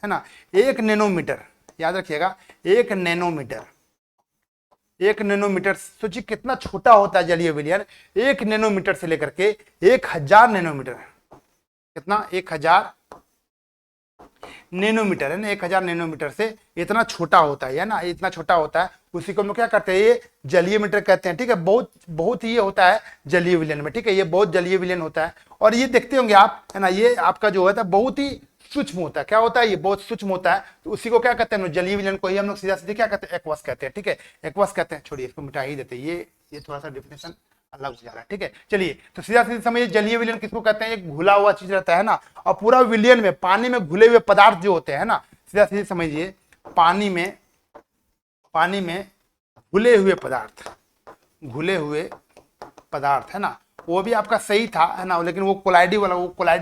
है ना, 1 नैनोमीटर, याद रखिएगा 1 नैनोमीटर, 1 नैनोमीटर, सोचिए कितना छोटा होता है जलीय विलयन। 1 नैनोमीटर से लेकर के 1000 नैनोमीटर, कितना 1000 नैनोमीटर है ना, 1000 नैनोमीटर से इतना छोटा होता है ना, इतना छोटा होता है। उसी को हम लोग क्या करते हैं, ये जलीय मीटर कहते हैं। ठीक है, बहुत बहुत ही ये होता है जलीय विलयन में। ठीक है, ये बहुत जलीय विलयन होता है। और ये देखते होंगे आप, है ना, ये आपका जो होता है बहुत ही सूक्ष्म होता है। क्या होता है, ये बहुत सूक्ष्म होता है। तो उसी को क्या कहते हैं, जलीय विलयन को ही हम लोग सीधा सीधे क्या कहते हैं, एक्वस कहते हैं। ठीक है, एक्वस कहते हैं। छोड़िए, इसको मिटा ही देते हैं, ये थोड़ा सा डिफिनेशन अलग हो जा रहा है। ठीक है, चलिए तो सीधा सीधे समझिए, जलीय विलयन किसको कहते हैं, एक घुला हुआ चीज रहता है ना। और पूरा विलयन में पानी में घुले हुए पदार्थ जो होते हैं ना, सीधा सीधे समझिए, पानी में घुले हुए पदार्थ है ना, वो भी आपका सही था, है ना, लेकिन वो कोलाइडी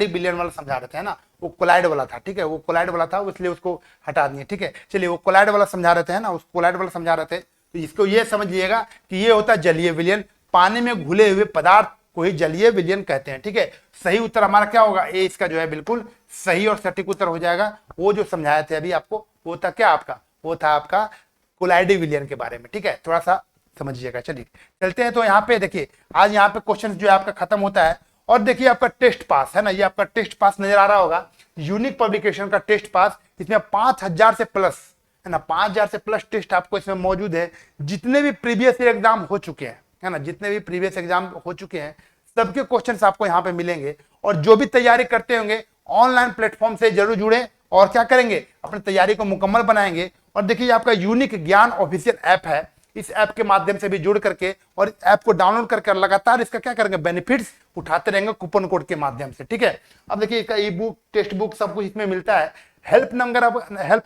विलयन वाला समझा रहे थे, है ना, वो कोलाइड वाला था। ठीक है, वो कोलाइड वाला था, इसलिए उसको हटा दिए। ठीक है, चलिए, वो कोलाइड वाला समझा रहे थे, है ना, उस कोलाइड वाला समझा रहे थे। तो इसको ये समझ लीजिएगा कि ये होता है जलीय विलयन, पानी में घुले हुए पदार्थ को ही जलीय विलयन कहते हैं। ठीक है, सही उत्तर हमारा क्या होगा, ए इसका जो है बिल्कुल सही और सटीक उत्तर हो जाएगा। वो जो समझाए थे अभी आपको, वो था क्या आपका, वो था आपका कोलाइडी विलयन के बारे में। ठीक है, थोड़ा सा समझिएगा। चलिए चलते हैं। तो यहाँ पे देखिए, आज यहाँ पे क्वेश्चन जो है आपका खत्म होता है। और देखिए आपका टेस्ट पास है ना, ये आपका टेस्ट पास नजर आ रहा होगा, यूनिक पब्लिकेशन का टेस्ट पास। इसमें 5000 से प्लस, है ना, 5000 से प्लस टेस्ट आपको इसमें मौजूद है। जितने भी प्रीवियस एग्जाम हो चुके हैं, है ना, जितने भी प्रीवियस एग्जाम हो चुके हैं, सबके क्वेश्चंस आपको यहाँ पे मिलेंगे। और जो भी तैयारी करते होंगे, ऑनलाइन प्लेटफॉर्म से जरूर जुड़े और क्या करेंगे, अपनी तैयारी को मुकम्मल बनाएंगे। और देखिए, आपका यूनिक ज्ञान ऑफिशियल ऐप है, इस ऐप के माध्यम से भी जुड़ करके और इस ऐप को डाउनलोड करके लगातार इसका क्या करेंगे, बेनिफिट्स उठाते रहेंगे कूपन कोड के माध्यम से। ठीक है, अब देखिए, इसका ई बुक, टेक्स्ट बुक सब कुछ इसमें मिलता है। हेल्प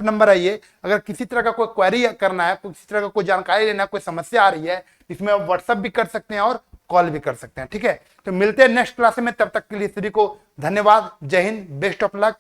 नंबर है ये। अगर किसी तरह का कोई क्वेरी करना है, किसी तरह का कोई जानकारी लेना है, कोई समस्या आ रही है, इसमें आप व्हाट्सअप भी कर सकते हैं और कॉल भी कर सकते हैं। ठीक है, तो मिलते हैं नेक्स्ट क्लास में, तब तक के लिए सभी को धन्यवाद। जय हिंद, बेस्ट ऑफ लक।